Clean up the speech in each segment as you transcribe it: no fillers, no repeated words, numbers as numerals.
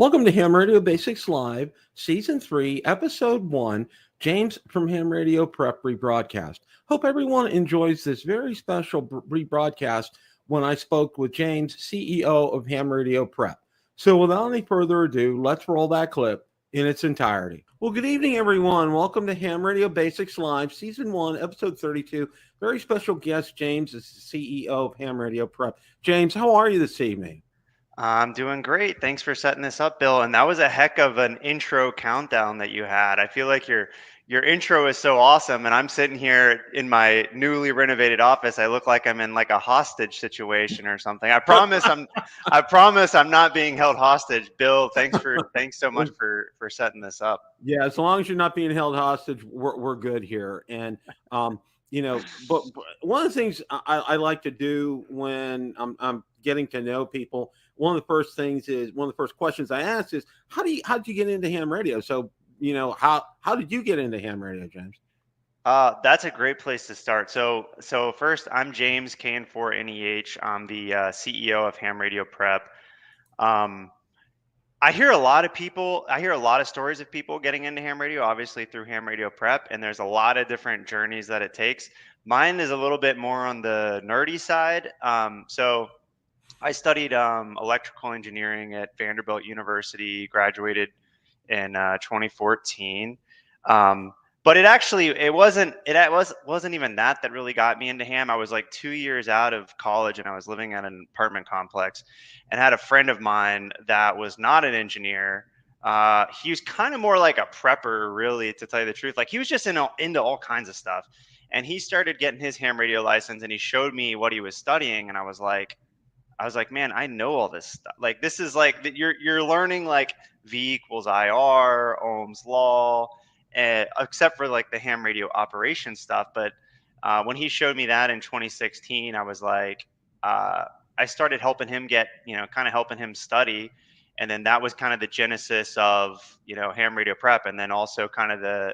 Welcome to Ham Radio Basics Live, Season 3, Episode 1, James from Ham Radio Prep Rebroadcast. Hope everyone enjoys this very special rebroadcast when I spoke with James, CEO of Ham Radio Prep. So without any further ado, let's roll that clip in its entirety. Well, good evening, everyone. Welcome to Ham Radio Basics Live, Season 1, Episode 32. Very special guest, James, is the CEO of Ham Radio Prep. James, how are you this evening? I'm doing great. Thanks for setting this up, Bill. And that was a heck of an intro countdown that you had. I feel like your intro is so awesome, and I'm sitting here in my newly renovated office. I look like I'm in like a hostage situation or something. I promise I'm not being held hostage. Bill, thanks so much for setting this up. Yeah, as long as you're not being held hostage, we're good here. And but one of the things I like to do when I'm getting to know people, one of the first questions I ask is, how did you get into ham radio? So, how did you get into ham radio, James? That's a great place to start. So first, I'm James KN4NEH. I'm the CEO of Ham Radio Prep. I hear a lot of stories of people getting into ham radio, obviously through Ham Radio Prep, and there's a lot of different journeys that it takes. Mine is a little bit more on the nerdy side. So I studied electrical engineering at Vanderbilt University, graduated in 2014. But it wasn't even that really got me into ham. I was like 2 years out of college, and I was living at an apartment complex and had a friend of mine that was not an engineer. He was kind of more like a prepper, really, to tell you the truth. Like, he was just into all kinds of stuff. And he started getting his ham radio license, and he showed me what he was studying. And I was like, man, I know all this stuff. Like, this is like you're learning like V equals IR, Ohm's law, except for like the ham radio operation stuff. But when he showed me that in 2016, I was like, I started helping him helping him study. And then that was kind of the genesis of, ham radio prep. And then also kind of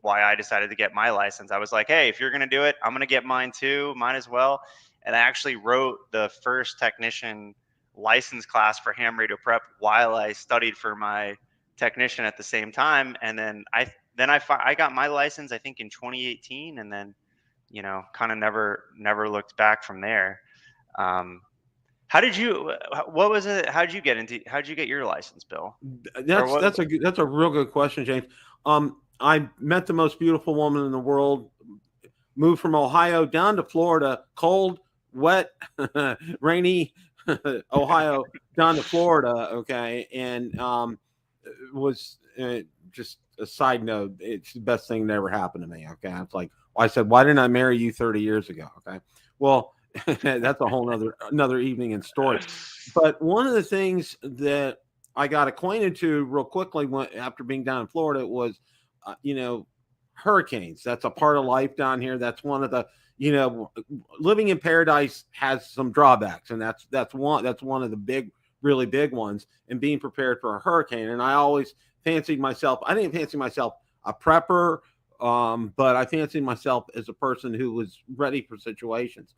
why I decided to get my license. I was like, hey, if you're going to do it, I'm going to get mine too. Might as well. And I actually wrote the first technician license class for ham radio prep while I studied for my technician at the same time. And then I got my license, I think, in 2018, and then, kind of never looked back from there. How'd you get your license, Bill? That's a real good question, James. I met the most beautiful woman in the world, moved from Ohio down to Florida, cold, wet, rainy Ohio down to Florida. Okay. And, was just a side note. It's the best thing that ever happened to me. Okay. It's like, I said, why didn't I marry you 30 years ago? Okay. Well, that's a whole another evening and story. But one of the things that I got acquainted to real quickly after being down in Florida was, hurricanes. That's a part of life down here. That's one of the, living in paradise has some drawbacks, and that's one of the really big ones, and being prepared for a hurricane. And I always fancied myself. I didn't fancy myself a prepper, but I fancied myself as a person who was ready for situations.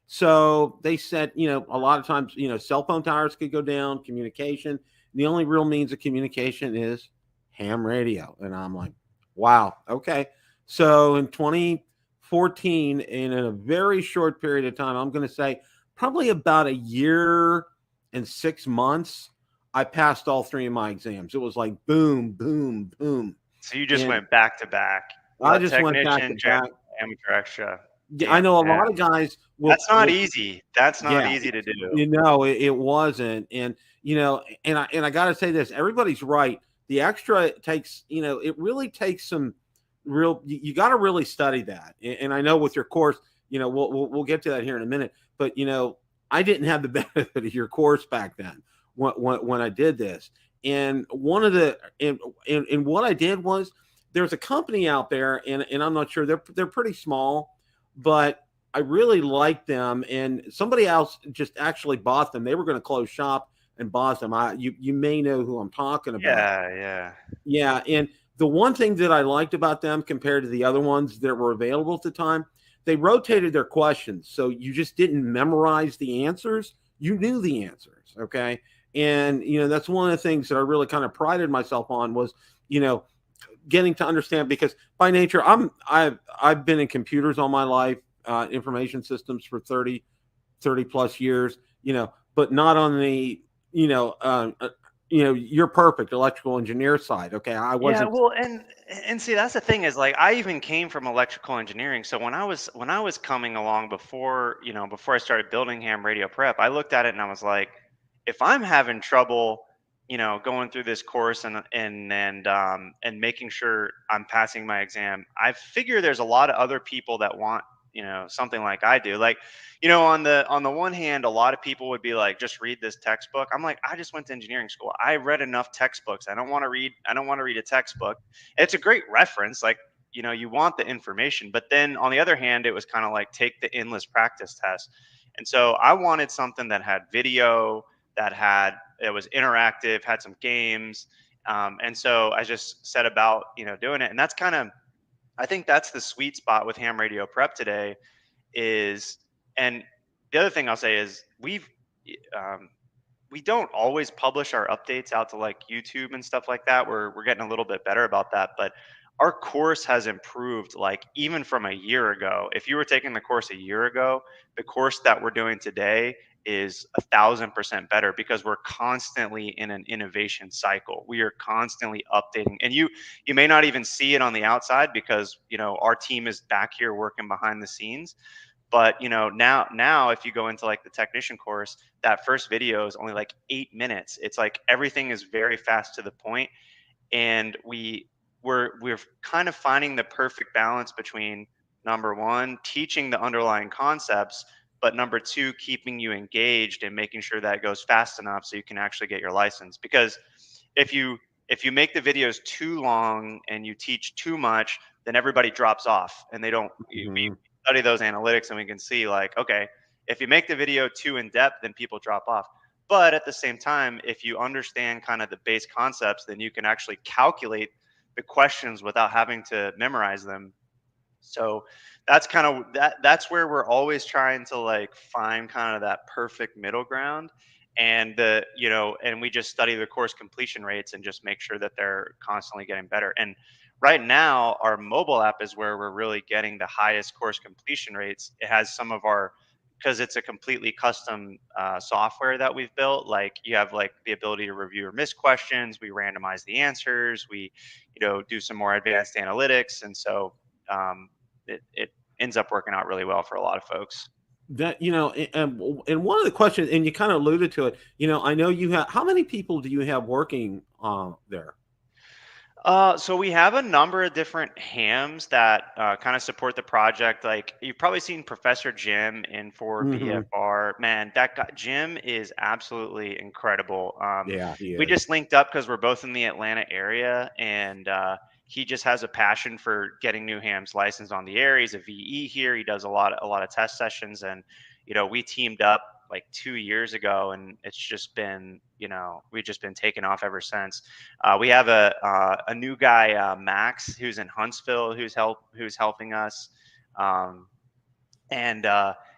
So they said, a lot of times, cell phone towers could go down, communication. The only real means of communication is ham radio. And I'm like, wow, okay. So in 2014, in a very short period of time, I'm going to say probably about a year and 6 months, I passed all three of my exams. It was like boom, boom, boom. So you just went back to back. I just went back to back. Amateur extra. Yeah, I know a lot of guys. That's not easy. That's not easy to do. It wasn't. And, and I got to say this, everybody's right. The extra takes, it really takes some you got to really study that. And I know with your course, we'll get to that here in a minute, but, I didn't have the benefit of your course back then when I did this. And one of the, and what I did was, there's a company out there, and I'm not sure, they're pretty small, but I really liked them. And somebody else just actually bought them. They were going to close shop and bought them. You may know who I'm talking about. Yeah. And the one thing that I liked about them compared to the other ones that were available at the time, they rotated their questions. So you just didn't memorize the answers. You knew the answers. Okay. And that's one of the things that I really kind of prided myself on was you know getting to understand, because by nature I've been in computers all my life, information systems for 30 plus years, but not on the you know you're perfect electrical engineer side. Okay, I Yeah, wasn't. well, and see, that's the thing is like I even came from electrical engineering. So when I was coming along before, before I started building ham radio prep, I looked at it and I was like, if I'm having trouble, going through this course and making sure I'm passing my exam, I figure there's a lot of other people that want, something like I do. Like, on the one hand, a lot of people would be like, just read this textbook. I'm like, I just went to engineering school. I read enough textbooks. I don't want to read a textbook. It's a great reference. Like, you want the information. But then on the other hand, it was kind of like take the endless practice test. And so I wanted something that had video, it was interactive, had some games. And so I just set about, doing it. And that's kind of, I think that's the sweet spot with ham radio prep today is, and the other thing I'll say is um, we don't always publish our updates out to like YouTube and stuff like that. We're getting a little bit better about that, but our course has improved like even from a year ago. If you were taking the course a year ago, the course that we're doing today is 1,000% better because we're constantly in an innovation cycle. We are constantly updating, and you may not even see it on the outside because our team is back here working behind the scenes. But now if you go into like the technician course, that first video is only like 8 minutes. It's like everything is very fast to the point, and we're kind of finding the perfect balance between number one, teaching the underlying concepts, but number two, keeping you engaged and making sure that it goes fast enough so you can actually get your license. Because if you if you make the videos too long and you teach too much, then everybody drops off and they don't. We Mhm. study those analytics and we can see like, okay, if you make the video too in depth, then people drop off. But at the same time, if you understand kind of the base concepts, then you can actually calculate the questions without having to memorize them. So that's where we're always trying to like find kind of that perfect middle ground. And we just study the course completion rates and just make sure that they're constantly getting better. And right now our mobile app is where we're really getting the highest course completion rates. It has some of our, because it's a completely custom software that we've built. Like you have like the ability to review or miss questions. We randomize the answers. We do some more advanced analytics. And so um, it ends up working out really well for a lot of folks. That and one of the questions, and you kind of alluded to it. I know you have. How many people do you have working there? So we have a number of different hams that kind of support the project. Like you've probably seen Professor Jim in for Hmm. VFR. Man, that guy Jim is absolutely incredible. Yeah, he We is. just linked up because we're both in the Atlanta area, and he just has a passion for getting new hams licensed on the air. He's a VE here. He does a lot of test sessions, and we teamed up like 2 years ago, and it's just been we've just been taking off ever since. We have a new guy, Max, who's in Huntsville, who's helping us, um, and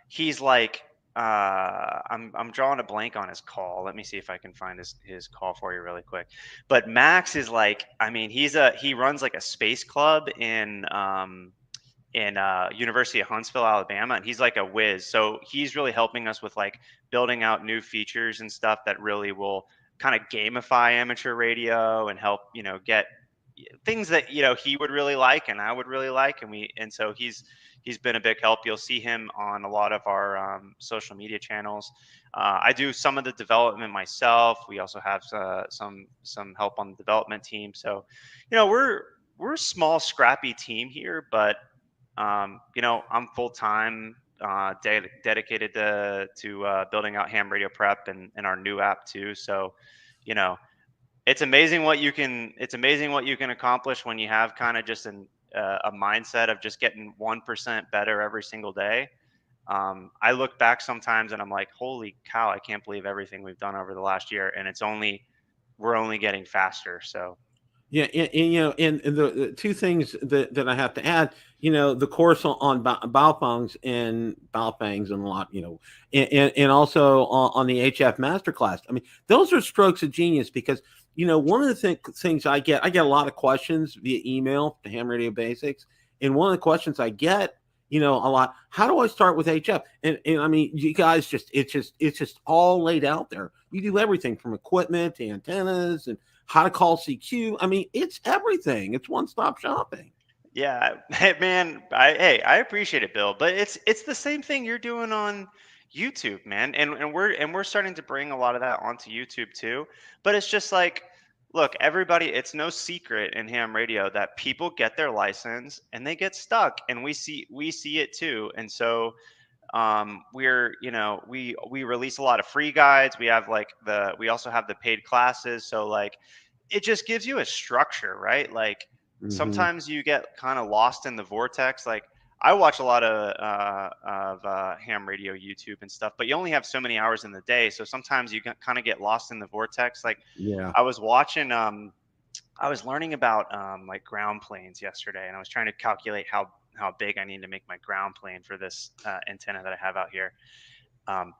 he's like, I'm drawing a blank on his call. Let me see if I can find his call for you really quick. But Max is like, I mean, he runs like a space club in University of Huntsville, Alabama, and he's like a whiz. So he's really helping us with like building out new features and stuff that really will kind of gamify amateur radio and help get things that he would really like and I would really like, and so he's been a big help. You'll see him on a lot of our social media channels. I do some of the development myself. We also have some help on the development team. So we're a small scrappy team here, but I'm full time, dedicated to building out ham radio prep and our new app too. So, you know, it's amazing what you can accomplish when you have kind of just a mindset of just getting 1% better every single day. I look back sometimes and I'm like, holy cow, I can't believe everything we've done over the last year, and we're only getting faster. So. Yeah, and the two things that I have to add, the course on Baofangs and a lot, and also on the HF Masterclass. I mean, those are strokes of genius because one of the things I get a lot of questions via email to Ham Radio Basics, and one of the questions I get, a lot, how do I start with HF? And I mean, you guys it's just all laid out there. You do everything from equipment to antennas and how to call CQ. I mean, it's everything. It's one stop shopping. Yeah, man. I appreciate it, Bill, but it's the same thing you're doing on YouTube, man. And we're starting to bring a lot of that onto YouTube too. But it's just like, look, everybody, it's no secret in ham radio that people get their license and they get stuck, and we see it too. And so we're we release a lot of free guides. We also have the paid classes, so like it just gives you a structure, right? Like Hmm. sometimes you get kind of lost in the vortex. Like I watch a lot of ham radio YouTube and stuff, but you only have so many hours in the day, so sometimes you kind of get lost in the vortex. Like Yeah. I was watching I was learning about like ground planes yesterday, and I was trying to calculate how big I need to make my ground plane for this antenna that I have out here.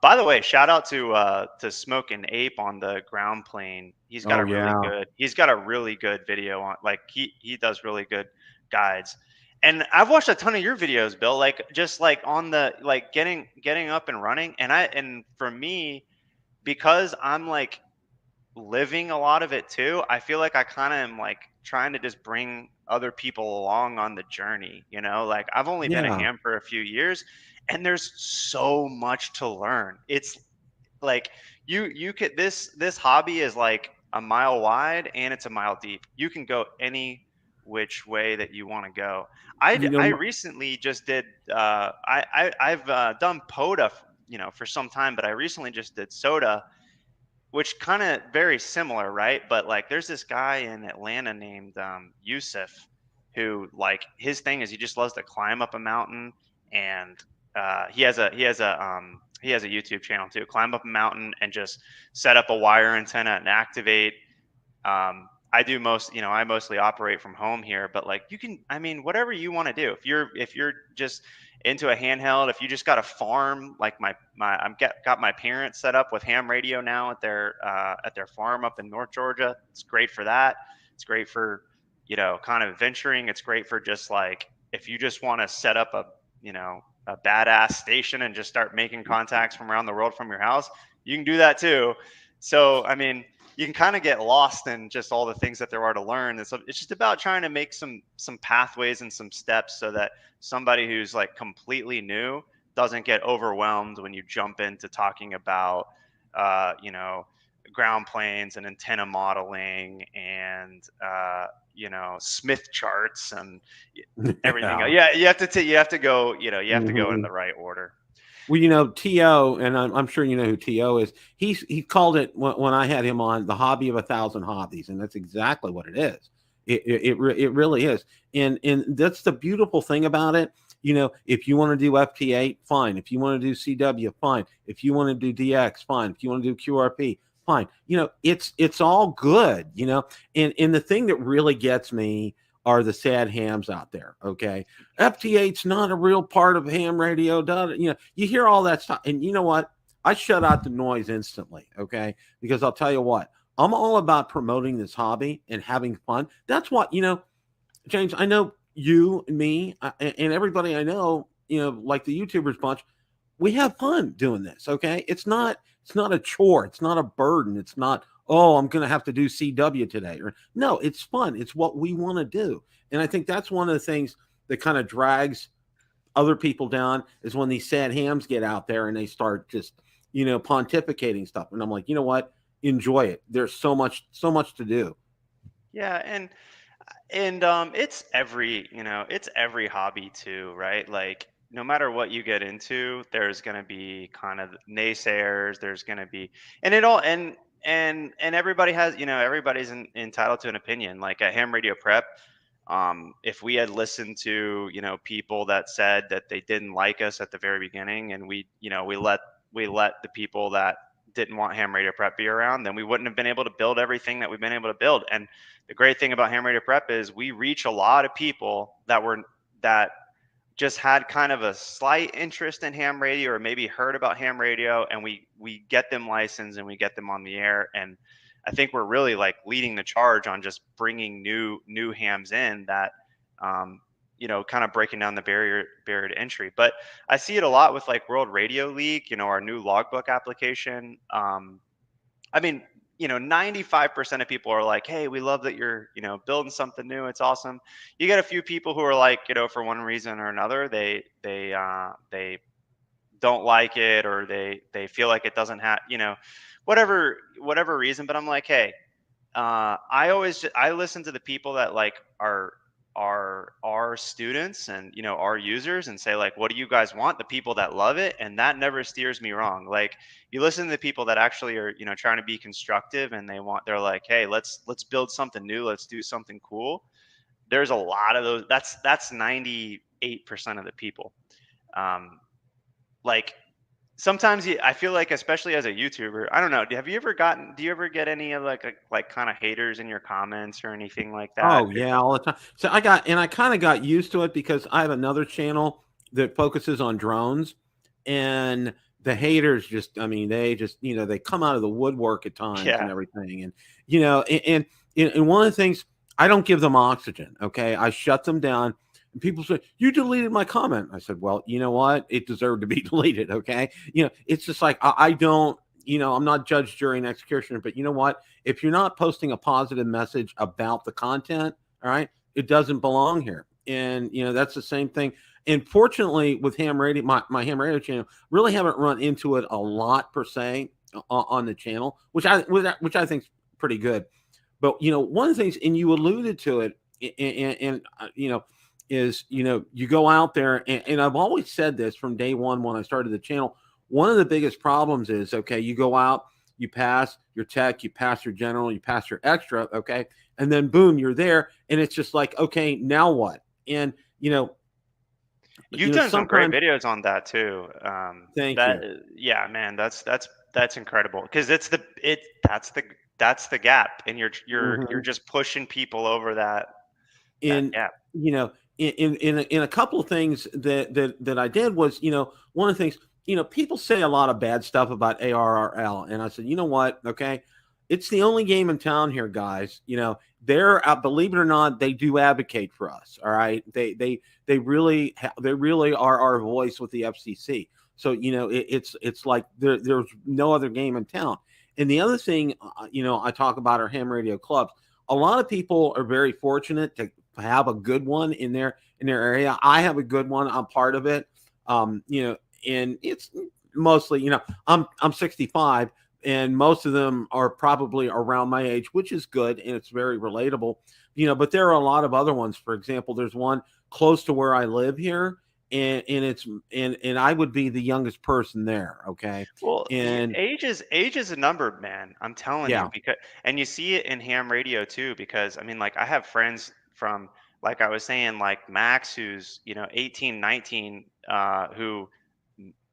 By the way, shout out to Smoke and Ape on the ground plane. He's got Oh a really yeah. good he's got a really good video on, like he does really good guides. And I've watched a ton of your videos, Bill, like just like on the like getting up and running. And for me, because I'm like living a lot of it too, I feel like I kind of am like trying to just bring other people along on the journey, Like I've only been a Yeah. ham for a few years, and there's so much to learn. It's like you could this hobby is like a mile wide and it's a mile deep. You can go any which way that you want to go. You I know. recently just did I've done POTA, for some time, but I recently just did SOTA, which kind of very similar, right? But like, there's this guy in Atlanta named Yusuf, who like his thing is he just loves to climb up a mountain, and he has a YouTube channel too. Climb up a mountain and just set up a wire antenna and activate. I mostly operate from home here, but like you can, I mean, whatever you want to do. If you're just into a handheld, if you just got a farm, like got my parents set up with ham radio now at their farm up in North Georgia. It's great for that. It's great for kind of venturing. It's great for just like if you just want to set up a badass station and just start making contacts from around the world from your house. You can do that too. So I mean, you can kind of get lost in just all the things that there are to learn. And so it's just about trying to make some pathways and some steps so that somebody who's like completely new doesn't get overwhelmed when you jump into talking about uh, you know ground planes and antenna modeling and Smith charts and everything. Yeah. Yeah, you have to go, you have to go in Hmm. the right order. Well, To, and I'm sure you know who To is. He called it when I had him on the hobby of 1,000 hobbies, and that's exactly what it is. It really is, and that's the beautiful thing about it. If you want to do FT8, fine. If you want to do CW, fine. If you want to do DX, fine. If you want to do QRP, fine. It's all good. And the thing that really gets me are the sad hams out there. Okay, FT8's not a real part of ham radio. You hear all that stuff, and you know what? I shut out the noise instantly. Okay, because I'll tell you what, I'm all about promoting this hobby and having fun. That's what James. I know you and me and everybody I know. Like the YouTubers bunch, we have fun doing this. Okay, it's not a chore. It's not a burden. It's not, oh, I'm going to have to do CW today. Or no, it's fun. It's what we want to do. And I think that's one of the things that kind of drags other people down is when these sad hams get out there and they start just, pontificating stuff. And I'm like, you know what? Enjoy it. There's so much to do. Yeah, it's every hobby too, right? Like no matter what you get into, there's going to be kind of naysayers. There's going to be, and it all and everybody has, everybody's entitled to an opinion. Like at ham radio prep, if we had listened to people that said that they didn't like us at the very beginning, and we let the people that didn't want ham radio prep be around, then we wouldn't have been able to build everything that we've been able to build. And the great thing about ham radio prep is we reach a lot of people that just had kind of a slight interest in ham radio, or maybe heard about ham radio, and we get them licensed and we get them on the air. And I think we're really like leading the charge on just bringing new hams in that, kind of breaking down the barrier to entry. But I see it a lot with like World Radio League, our new logbook application. I mean, 95% of people are like, hey, we love that you're, building something new. It's awesome. You get a few people who are like, for one reason or another, they don't like it, or they feel like it doesn't have, whatever reason. But I'm like, hey, I listen to the people that like are our students and our users, and say like, what do you guys want? The people that love it, and that never steers me wrong. Like, you listen to the people that actually are trying to be constructive, and they're like, hey, let's build something new, let's do something cool. There's a lot of those. That's 98% of the people. Like, sometimes I feel like, especially as a YouTuber, I don't know. Do you ever get any of like kind of haters in your comments or anything like that? Oh yeah, all the time. So I kind of got used to it because I have another channel that focuses on drones, and the haters just, I mean, they just, they come out of the woodwork at times and Yeah. everything. And, and one of the things, I don't give them oxygen. Okay. I shut them down. And people say, you deleted my comment. I said, well, you know what? It deserved to be deleted. Okay. It's just like, I don't, I'm not judge, jury, and executioner, but you know what? If you're not posting a positive message about the content, all right, it doesn't belong here. And, that's the same thing. And fortunately, with ham radio, my ham radio channel, really haven't run into it a lot per se on the channel, which I think is pretty good. But, one of the things, and you alluded to it, and is, you go out there, and I've always said this from day one when I started the channel. One of the biggest problems is, okay, you go out, you pass your tech, you pass your general, you pass your extra, okay, and then boom, you're there, and it's just like, okay, now what? And you've done some great videos on that too. Thank you. Yeah, man, that's incredible, because that's the gap, and you're just pushing people over that gap. In a couple of things that I did was, one of the things, people say a lot of bad stuff about ARRL, and I said, you know what? Okay, it's the only game in town here, guys. They're believe it or not, they do advocate for us. All right, they really are our voice with the FCC. So it's like there's no other game in town. And the other thing, I talk about our ham radio clubs. A lot of people are very fortunate to have a good one in their area. I have a good one. I'm part of it. And it's mostly, I'm 65, and most of them are probably around my age, which is good, and it's very relatable. But there are a lot of other ones. For example, there's one close to where I live here, and I would be the youngest person there. Okay. Well, And age is a number, man. I'm telling yeah. you, and you see it in ham radio too, because I mean, like, I have friends from, like I was saying, like Max, who's 18, 19, who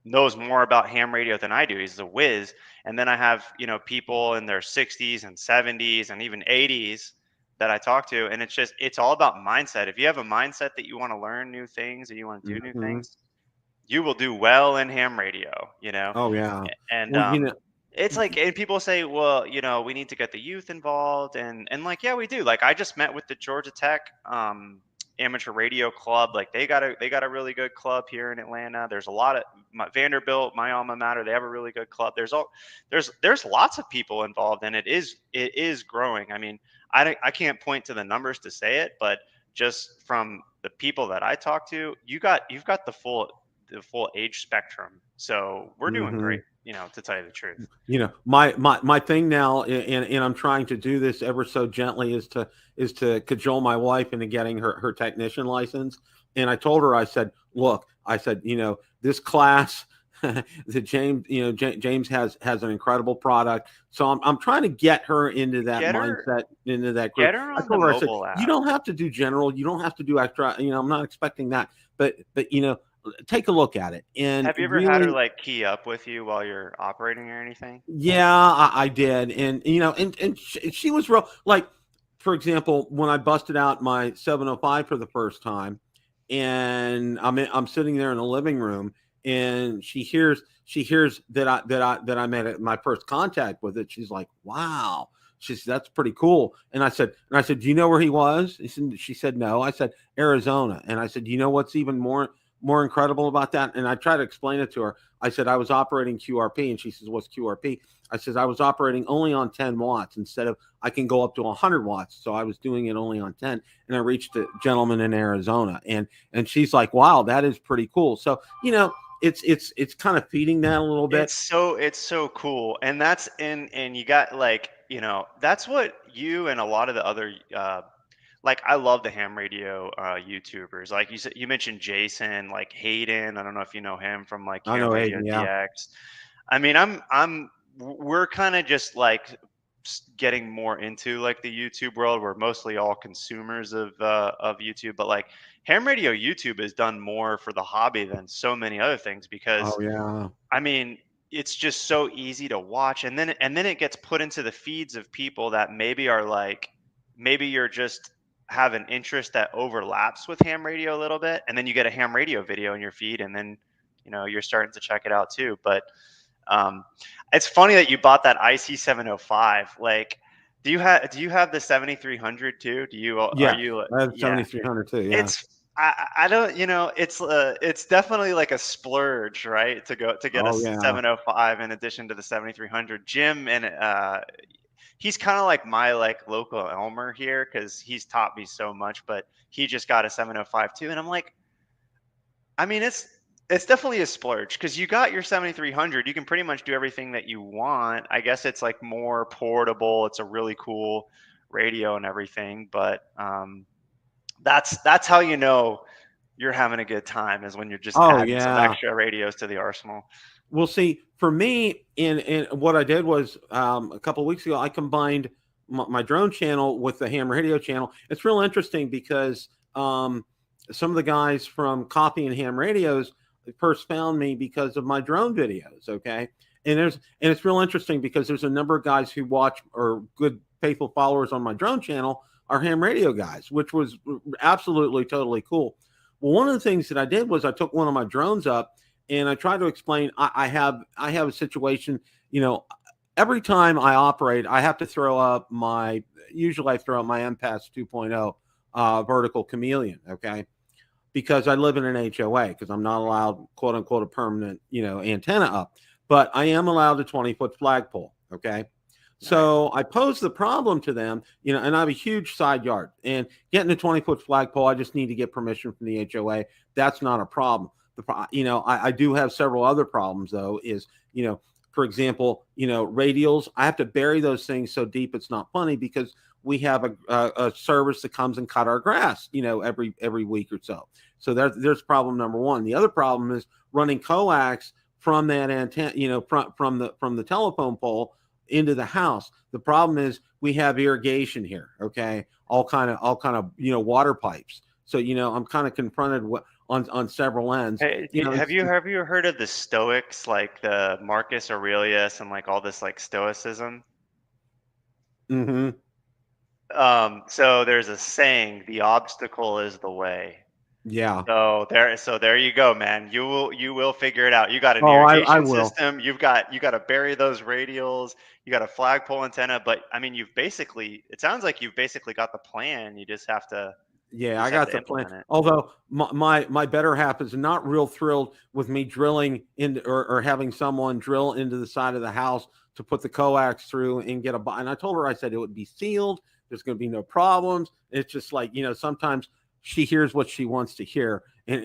knows more about ham radio than I do. He's a whiz. And then I have, people in their 60s and 70s and even 80s that I talk to. And it's all about mindset. If you have a mindset that you want to learn new things and you want to do new things, you will do well in ham radio, Oh yeah. And Well, it's like, and people say, well, we need to get the youth involved, and like, yeah, we do. Like, I just met with the Georgia Tech amateur radio club. Like, they got a really good club here in Atlanta. There's a lot of Vanderbilt, my alma mater, they have a really good club. There's lots of people involved, and it is growing. I mean, I can't point to the numbers to say it, but just from the people that I talk to, you've got the full age spectrum. So we're doing great, to tell you the truth. My thing now, and I'm trying to do this ever so gently, is to cajole my wife into getting her technician license. And I told her, I said, look, this class that James has an incredible product. So I'm trying to get her into that mindset, into that group. Get her on the mobile app. You don't have to do general. You don't have to do extra. I'm not expecting that. But take a look at it. And Have you ever had her really, like key up with you while you're operating or anything? yeah, I did. And, and she was real, like, for example, when I busted out my 705 for the first time, and I'm sitting there in the living room, and she hears that I made my first contact with it. She's like, wow. That's pretty cool. And I said, do you know where he was? She said, no. I said, Arizona. And I said, you know what's even more incredible about that? And I tried to explain it to her. I said, I was operating QRP. And she says, what's QRP? I said, I was operating only on 10 watts instead of, I can go up to 100 watts. So I was doing it only on 10. And I reached a gentleman in Arizona. And she's like, wow, that is pretty cool. So, it's kind of feeding that a little bit. It's so cool. And and you got like, that's what you and a lot of the other like I love the ham radio YouTubers. Like you said, you mentioned Jason, like Hayden. I don't know if you know him from like I Ham know Radio Aiden. Yeah. DX. I mean, we're kind of just like getting more into like the YouTube world. We're mostly all consumers of YouTube, but like ham radio YouTube has done more for the hobby than so many other things because Oh, yeah. I mean, it's just so easy to watch, and then it gets put into the feeds of people that maybe are like, maybe you're just have an interest that overlaps with ham radio a little bit, and then you get a ham radio video in your feed, and then you're starting to check it out too. But um, it's funny that you bought that IC 705. Like, do you have the 7300 too? Are Yeah. you I have yeah? 7,300 too. Yeah. It's I don't it's definitely like a splurge, right? To get a Oh, yeah. 705 in addition to the 7300. Jim and he's kind of like my like local Elmer here because he's taught me so much, but he just got a 705 too, and I'm like, I mean, it's definitely a splurge because you got your 7300. You can pretty much do everything that you want. I guess it's like more portable. It's a really cool radio and everything, but that's how you're having a good time is when you're just Oh, adding some yeah. extra radios to the arsenal. Well, see, for me, in what I did was, a couple of weeks ago, I combined my drone channel with the ham radio channel. It's real interesting because, some of the guys from Coffee and Ham Radios first found me because of my drone videos. Okay, and it's real interesting because there's a number of guys who watch, or good faithful followers on my drone channel, are ham radio guys, which was absolutely totally cool. Well, one of the things that I did was I took one of my drones up, and I try to explain. I have a situation. Every time I operate, I have to throw up my. Usually, I throw up my MPass 2.0 vertical chameleon. Okay, because I live in an HOA, because I'm not allowed, quote unquote, a permanent antenna up, but I am allowed a 20-foot flagpole. Okay. Nice. So I posed the problem to them, and I have a huge side yard, and getting a 20-foot flagpole, I just need to get permission from the HOA. That's not a problem. I do have several other problems though, is, for example, radials, I have to bury those things so deep it's not funny, because we have a service that comes and cut our grass, every week or so. So there's problem number one. The other problem is running coax from that antenna, from the telephone pole into the house. The problem is we have irrigation here. Okay, all kind of water pipes. So I'm kind of confronted on several ends. Hey, have you heard of the Stoics, like the Marcus Aurelius and like all this like Stoicism? Mm-hmm. So there's a saying, the obstacle is the way. Yeah. So there you go, man. You will figure it out. You got an Oh, I irrigation will. system. You got to bury those radials. You got a flagpole antenna. But I mean, it sounds like you've basically got the plan. You Yeah, I just have got to the plan. implement it. Although my better half is not real thrilled with me drilling into, or having someone drill into the side of the house to put the coax through and get and I told her, I said it would be sealed. There's going to be no problems. It's just like, sometimes she hears what she wants to hear, and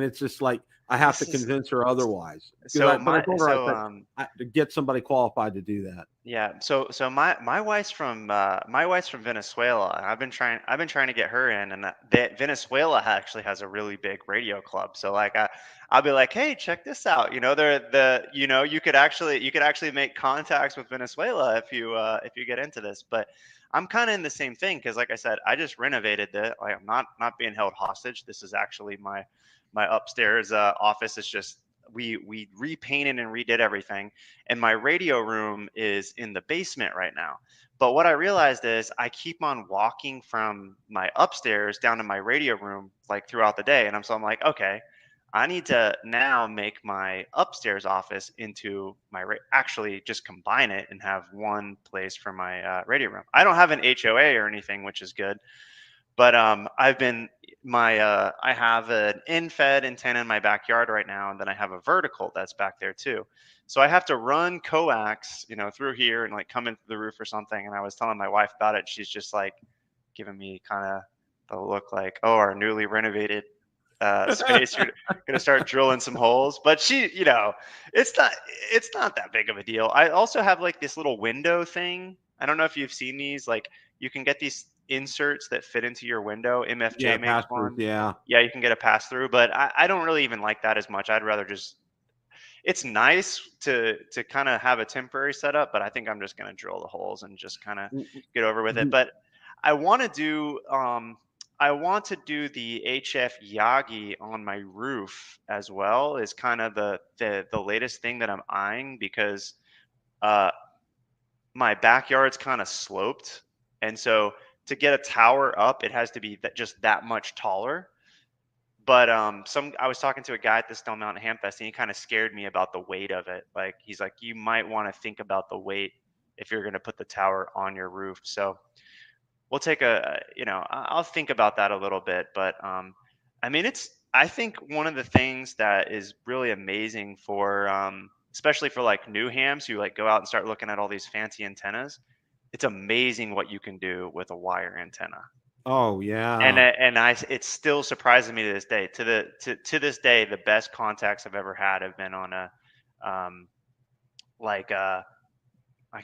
it's just like I have to This is convince her otherwise. so But I my told her, I so said, to get somebody qualified to do that. Yeah, so my wife's from Venezuela, and I've been trying to get her in, and Venezuela actually has a really big radio club. So like I'll be like, hey, check this out. You could actually make contacts with Venezuela if you get into this. But I'm kind of in the same thing because, like I said, I just renovated it. Like I'm not being held hostage. This is actually my upstairs office is just we repainted and redid everything, and my radio room is in the basement right now. But what I realized is I keep on walking from my upstairs down to my radio room like throughout the day, and so I'm like, okay, I need to now make my upstairs office into my actually just combine it and have one place for my radio room. I don't have an HOA or anything, which is good, but I've been I have an in-fed antenna in my backyard right now, and then I have a vertical that's back there too. So I have to run coax, through here and like come into the roof or something. And I was telling my wife about it. She's just like giving me kind of the look like, oh, our newly renovated space, you're gonna start drilling some holes. But she, it's not that big of a deal. I also have like this little window thing. I don't know if you've seen these. Like you can get these inserts that fit into your window. Yeah, MFJ makes pastors. one. Yeah. Yeah, you can get a pass through, but I don't really even like that as much. I'd rather just, it's nice to kind of have a temporary setup, but I think I'm just gonna drill the holes and just kind of get over with it. But I want to do the HF Yagi on my roof as well, is kind of the latest thing that I'm eyeing, because uh my backyard's kind of sloped, and so to get a tower up, it has to be just that much taller. But I was talking to a guy at the Stone Mountain Hamfest, and he kind of scared me about the weight of it. Like he's like, you might want to think about the weight if you're going to put the tower on your roof. So we'll take I'll think about that a little bit. But I mean, I think one of the things that is really amazing for especially for like new hams who like go out and start looking at all these fancy antennas, it's amazing what you can do with a wire antenna. Oh And yeah. it still surprises me to this day. To this day, the best contacts I've ever had have been on a like I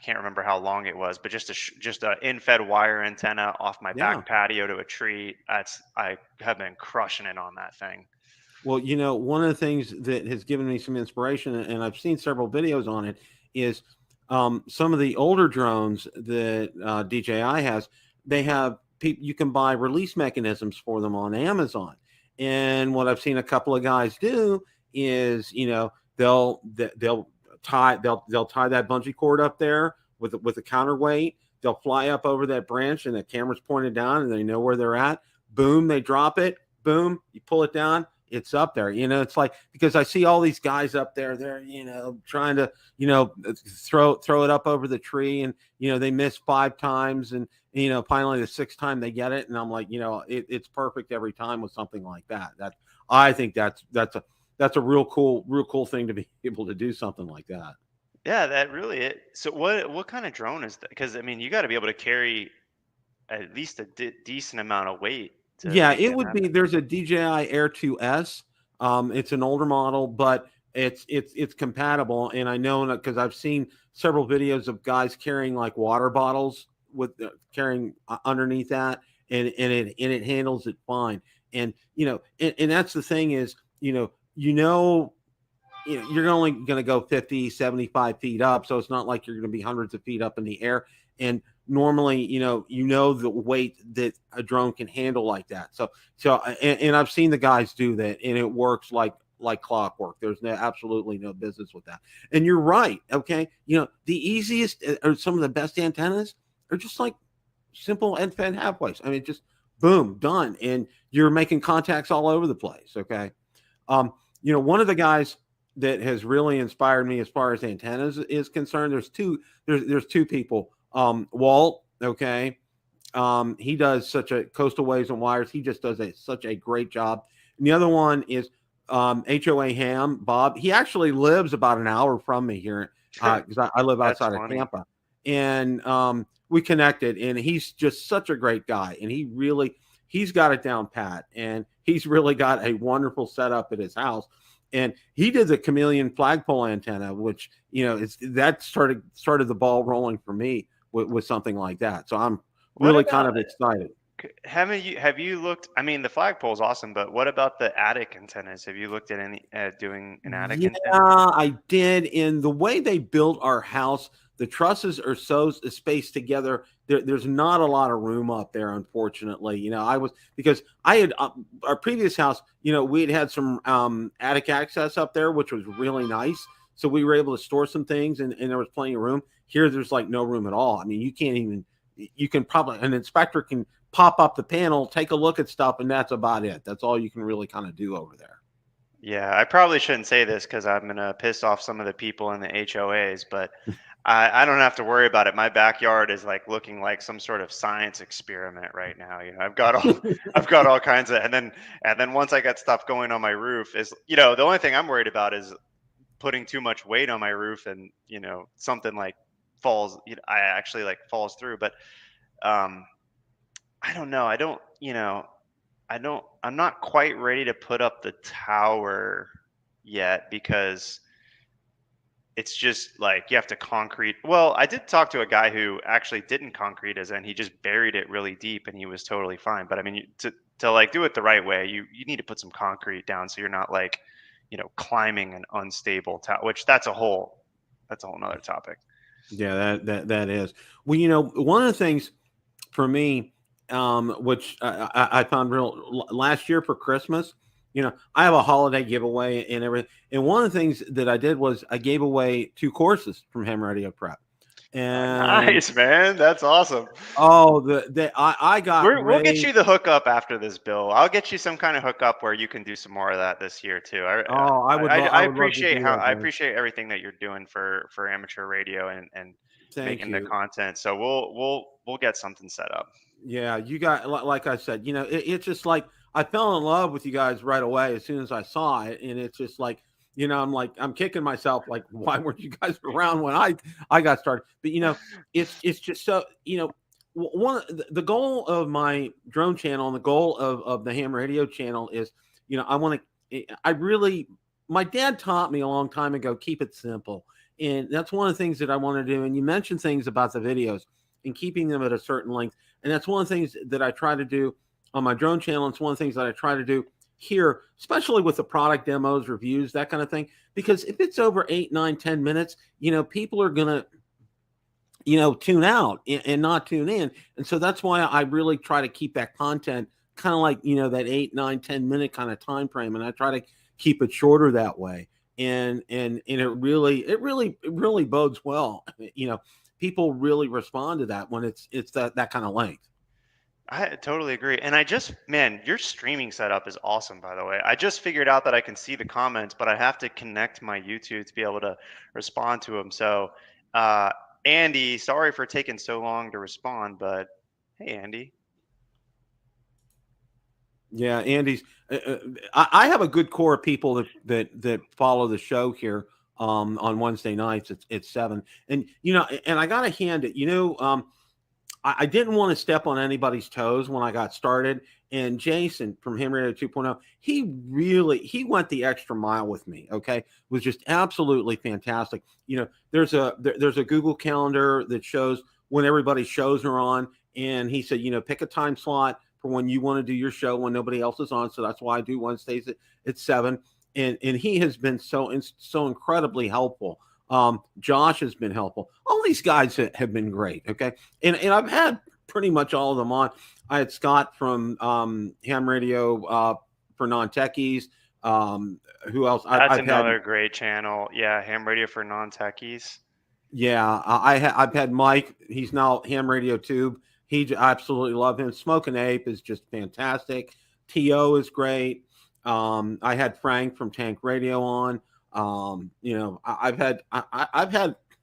can't remember how long it was, but just a in-fed wire antenna off my Yeah. back patio to a tree. I have been crushing it on that thing. Well, one of the things that has given me some inspiration, and I've seen several videos on it, is some of the older drones that DJI has. They have you can buy release mechanisms for them on Amazon, and what I've seen a couple of guys do is, they'll tie that bungee cord up there with a counterweight. They'll fly up over that branch, and the camera's pointed down, and they know where they're at. Boom, they drop it. Boom, you pull it down. It's up there. It's like, because I see all these guys up there, they're, trying to, throw it up over the tree, and, they miss 5 times, and, finally the 6th time they get it. And I'm like, it's perfect every time with something like that. I think that's a real cool thing to be able to do something like that. Yeah, that really it. So what kind of drone is that? Because I mean, you got to be able to carry at least a decent amount of weight to Yeah, make it that would be. happen. There's a DJI Air 2S. It's an older model, but it's compatible. And I know because I've seen several videos of guys carrying like water bottles with carrying underneath that, and it handles it fine. And and that's the thing is, you're only going to go 50, 75 feet up. So it's not like you're going to be hundreds of feet up in the air. And normally, the weight that a drone can handle like that. And I've seen the guys do that, and it works like clockwork. There's absolutely no business with that. And you're right. Okay. The easiest or some of the best antennas are just like simple end-fed halfways. I mean, just boom, done. And you're making contacts all over the place. Okay. One of the guys that has really inspired me as far as antennas is concerned, there's two people. Walt, okay. He does such a Coastal Waves and Wires. He just does such a great job. And the other one is HOA Ham, Bob. He actually lives about an hour from me here because I live outside of Tampa. And we connected, and he's just such a great guy. And he's got it down pat, and he's really got a wonderful setup at his house. And he did the chameleon flagpole antenna, which, that started the ball rolling for me with something like that. So I'm really kind of excited. Have you looked? I mean, the flagpole is awesome, but what about the attic antennas? Have you looked at doing an attic antenna? Yeah, I did. In the way they built our house, the trusses are so spaced together. There's not a lot of room up there, unfortunately. You know, because I had our previous house, you know, we had some attic access up there, which was really nice. So we were able to store some things, and there was plenty of room. Here, there's like no room at all. I mean, you can probably, an inspector can pop up the panel, take a look at stuff, and that's about it. That's all you can really kind of do over there. Yeah, I probably shouldn't say this because I'm gonna piss off some of the people in the HOAs, but I don't have to worry about it. My backyard is like looking like some sort of science experiment right now. You know, I've got all kinds of, and then once I got stuff going on my roof, is, you know, the only thing I'm worried about is putting too much weight on my roof, and, you know, something like falls, you know, I actually like falls through. But um I don't know. I don't, you know, I'm not quite ready to put up the tower yet, because it's just like you have to concrete. Well, I did talk to a guy who actually didn't concrete as in he just buried it really deep and he was totally fine. But I mean, to like do it the right way, you need to put some concrete down so you're not like, you know, climbing an unstable tower, which that's a whole nother topic. Yeah, that is. Well, you know, one of the things for me, which I found real last year for Christmas, you know, I have a holiday giveaway and everything. And one of the things that I did was I gave away 2 courses from Ham Radio Prep. And Nice, man. That's awesome. I got We'll get Ray. you the hookup after this, Bill. I'll get you some kind of hookup where you can do some more of that this year too. Oh, I I would love to appreciate do that, I man. appreciate everything that you're doing for amateur radio and Thank making the you. content. So we'll get something set up. Yeah, you got, like I said, you know, it's just like I fell in love with you guys right away as soon as I saw it, and it's just like, you know, I'm kicking myself like, why weren't you guys around when I got started? But you know, it's just so, you know, one of the goal of my drone channel and the goal of the Ham Radio channel is, you know, I really, my dad taught me a long time ago, keep it simple, and that's one of the things that I want to do. And you mentioned things about the videos and keeping them at a certain length. And that's one of the things that I try to do on my drone channel. It's one of the things that I try to do here, especially with the product demos, reviews, that kind of thing. Because if it's over 8, 9, 10 minutes, you know, people are going to, you know, tune out and not tune in. And so that's why I really try to keep that content kind of like, you know, that 8, 9, 10 minute kind of time frame. And I try to keep it shorter that way. And it really bodes well. You know, people really respond to that when it's that kind of length. I totally agree. And man, your streaming setup is awesome, by the way. I just figured out that I can see the comments, but I have to connect my YouTube to be able to respond to them. So, uh, Andy, sorry for taking so long to respond, but hey, Andy. Yeah, Andy's. I have a good core of people that follow the show here on Wednesday nights. It's 7, and you know, and I got to hand it. You know, I didn't want to step on anybody's toes when I got started. And Jason from Ham Radio 2.0, he went the extra mile with me. Okay, it was just absolutely fantastic. You know, there's a Google Calendar that shows when everybody's shows are on, and he said, you know, pick a time slot for when you want to do your show when nobody else is on. So that's why I do Wednesdays at 7. And he has been so incredibly helpful. Josh has been helpful. All these guys have been great. Okay. And I've had pretty much all of them on. I had Scott from Ham Radio for Non-Techies. Who else? That's I've another had, great channel. Yeah, Ham Radio for Non-Techies. yeah, I've had Mike. He's now Ham Radio Tube. I absolutely love him. Smoking Ape is just fantastic. To is great. I had Frank from Tank Radio on. You know, I've had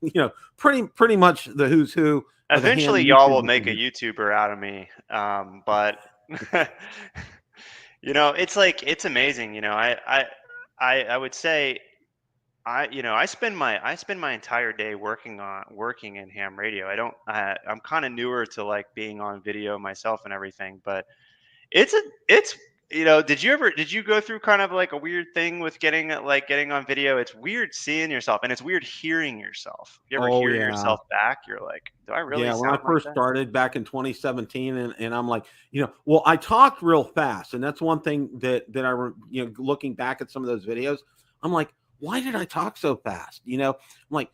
you know, pretty much the who's who of the ham Eventually, y'all will YouTubers make in a here. YouTuber out of me. But you know, it's like it's amazing. You know, I would say I spend my entire day working in ham radio. I'm kind of newer to like being on video myself and everything, but it's you know, did you go through kind of like a weird thing with getting on video? It's weird seeing yourself and it's weird hearing yourself. You ever Oh hear yeah. yourself back? You're like, do I really Yeah, when I sound like first that? started back in 2017, and I'm like, you know, well, I talked real fast, and that's one thing you know, looking back at some of those videos, I'm like, why did I talk so fast? You know, I'm like,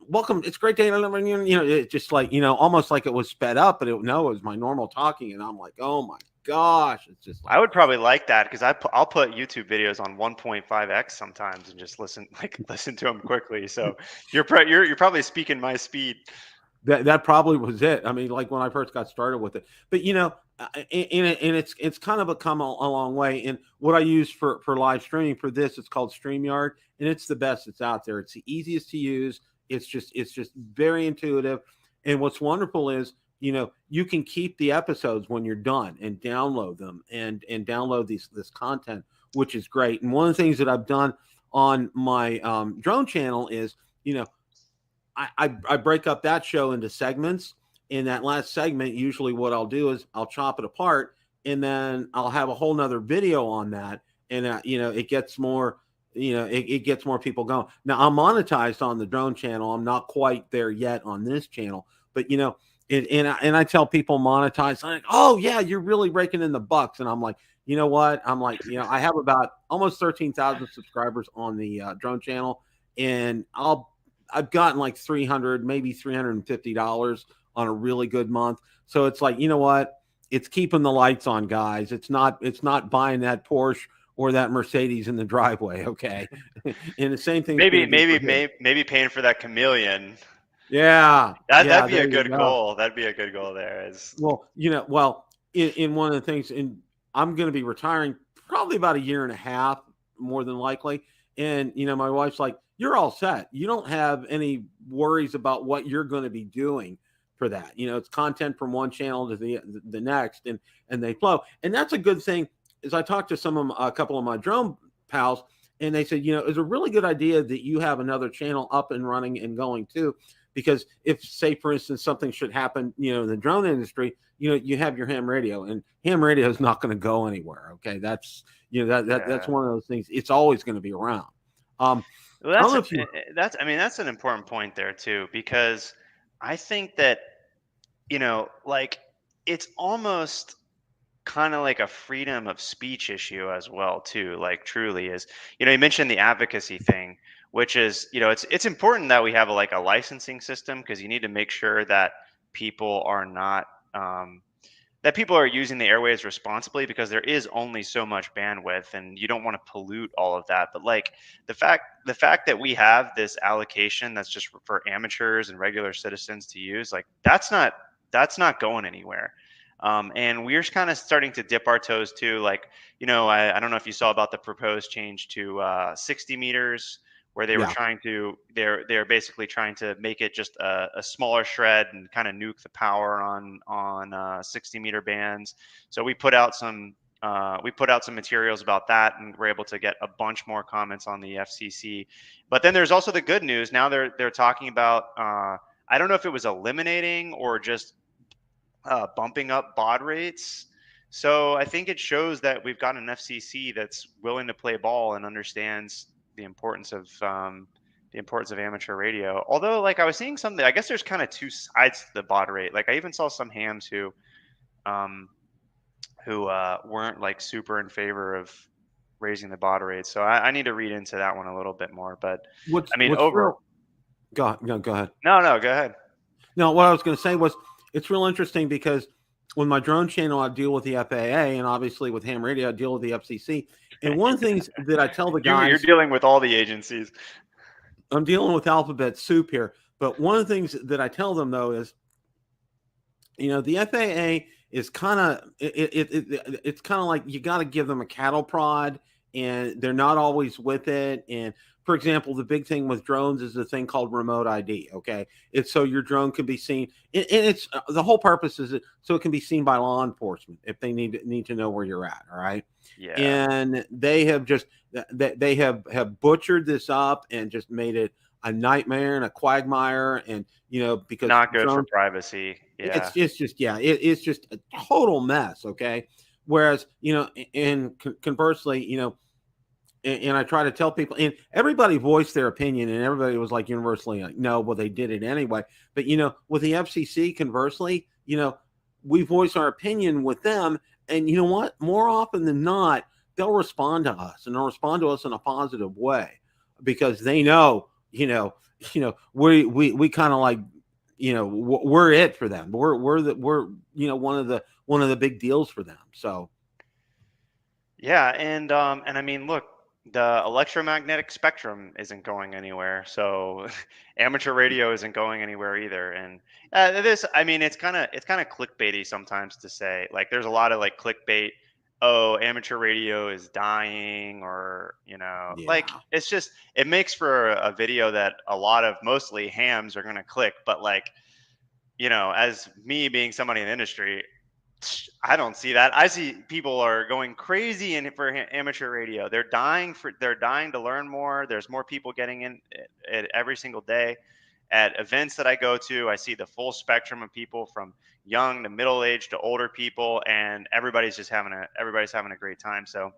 welcome. It's great day. It's just like, almost like it was sped up, but it was my normal talking. And I'm like, oh my gosh. It's just like, I would probably like that because I'll put YouTube videos on 1.5x sometimes and just listen to them quickly. So you're probably speaking my speed. that probably was it. I mean, like when I first got started with it, but it's kind of come a long way. And what I use for live streaming for this, it's called StreamYard, and it's the best that's out there. It's the easiest to use. It's just very intuitive. And what's wonderful is, you can keep the episodes when you're done and download them and download this content, which is great. And one of the things that I've done on my drone channel is, I break up that show into segments. In that last segment, usually what I'll do is I'll chop it apart, and then I'll have a whole nother video on that. And, it gets more, it gets more people going. Now, I'm monetized on the drone channel. I'm not quite there yet on this channel, but, and I tell people monetize, I'm like, oh yeah, you're really raking in the bucks. And I'm like, you know what? I'm like, I have about almost 13,000 subscribers on the drone channel, and I've gotten like $300, maybe $350 on a really good month. So it's like, you know what? It's keeping the lights on, guys. It's not buying that Porsche or that Mercedes in the driveway. Okay. And the same thing. Maybe paying for that chameleon. Yeah. That'd be a good goal. That'd be a good goal there. In one of the things, and I'm going to be retiring probably about a year and a half, more than likely. And, my wife's like, you're all set. You don't have any worries about what you're going to be doing for that. It's content from one channel to the next, and they flow. And that's a good thing. As I talked to a couple of my drone pals, and they said, it's a really good idea that you have another channel up and running and going too, because if, say, for instance, something should happen, in the drone industry, you have your ham radio, and ham radio is not going to go anywhere. Okay. That's, that's one of those things. It's always going to be around. Well, that's an important point there too, because I think that, like it's almost kind of like a freedom of speech issue as well too. Like truly is, you mentioned the advocacy thing, which is, it's important that we have a licensing system, because you need to make sure that people are not, that people are using the airwaves responsibly, because there is only so much bandwidth and you don't want to pollute all of that. But like the fact that we have this allocation that's just for amateurs and regular citizens to use, like that's not going anywhere. And we're kind of starting to dip our toes too. Like, I don't know if you saw about the proposed change to 60 meters, where they were they're basically trying to make it just a smaller shred and kind of nuke the power on 60 meter bands. So we put out some materials about that, and we're able to get a bunch more comments on the FCC. But then there's also the good news. Now they're talking about, I don't know if it was eliminating or just bumping up baud rates. So I think it shows that we've got an FCC that's willing to play ball and understands the importance of amateur radio. Although, like, I was seeing something, I guess there's kind of two sides to the baud rate. Like, I even saw some hams who weren't like super in favor of raising the baud rate. So I need to read into that one a little bit more. But Go ahead. No, go ahead. No, what I was going to say was, it's real interesting because with my drone channel, I deal with the FAA, and obviously with ham radio, I deal with the FCC. And one of the things that I tell the guys, you're dealing with all the agencies. I'm dealing with alphabet soup here. But one of the things that I tell them though is, the FAA is kind of it's kind of like you got to give them a cattle prod, and they're not always with it. And for example, the big thing with drones is a thing called remote ID. Okay, it's so your drone can be seen, and it's the whole purpose is so it can be seen by law enforcement if they need to know where you're at. All right. Yeah. And they have have butchered this up and just made it a nightmare and a quagmire, and because not good for privacy. Yeah. It's just a total mess. Okay. Whereas, and conversely, and I try to tell people, and everybody voiced their opinion, and everybody was like universally like, no, well, they did it anyway. But, with the FCC, conversely, we voice our opinion with them, and you know what? More often than not, they'll respond to us, and they'll respond to us in a positive way, because they know, we kind of like, we're it for them. We're one of the big deals for them. So Yeah, and I mean, look, the electromagnetic spectrum isn't going anywhere, so amateur radio isn't going anywhere either. And this, I mean, it's kind of clickbaity sometimes to say. Like, there's a lot of like clickbait. Oh, amateur radio is dying, or like yeah. it's just it makes for a video that a lot of mostly hams are gonna click. But like, as me being somebody in the industry, I don't see that. I see people are going crazy in for amateur radio. They're dying to learn more. There's more people getting in it every single day. At events that I go to, I see the full spectrum of people from young to middle aged to older people, and everybody's having a great time. So,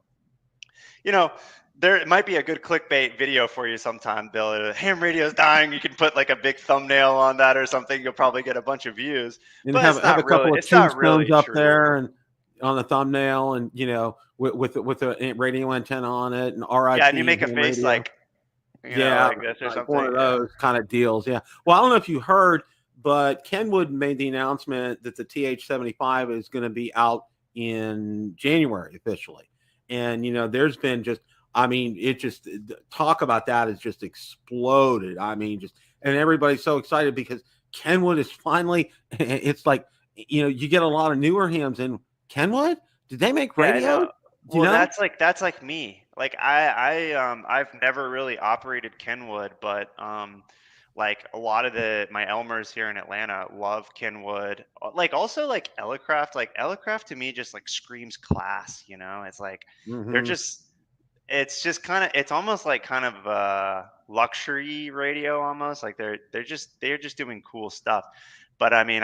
you know, there might be a good clickbait video for you sometime, Bill. Ham radio's dying. You can put like a big thumbnail on that or something. You'll probably get a bunch of views, And but have a couple of it's not tombstones really up true. there and on the thumbnail, and with a radio antenna on it, and Yeah, and you RIP make a ham face radio. like, Yeah, like this or like one something. of Yeah. those kind of deals. Yeah. Well, I don't know if you heard, but Kenwood made the announcement that the TH-75 is going to be out in January officially. And there's been just, I mean, it just talk about that has just exploded. I mean, just and everybody's so excited because Kenwood is finally. It's like you get a lot of newer hams in Kenwood. Did they make Yeah, I radio? know. Do you Well, know? that's like me. Like I've never really operated Kenwood, but like a lot of my Elmers here in Atlanta love Kenwood. Like also like Elecraft. Like Elecraft to me just like screams class, It's like they're Hmm. just it's just kind of it's almost like kind of luxury radio almost. Like they're just doing cool stuff. But I mean,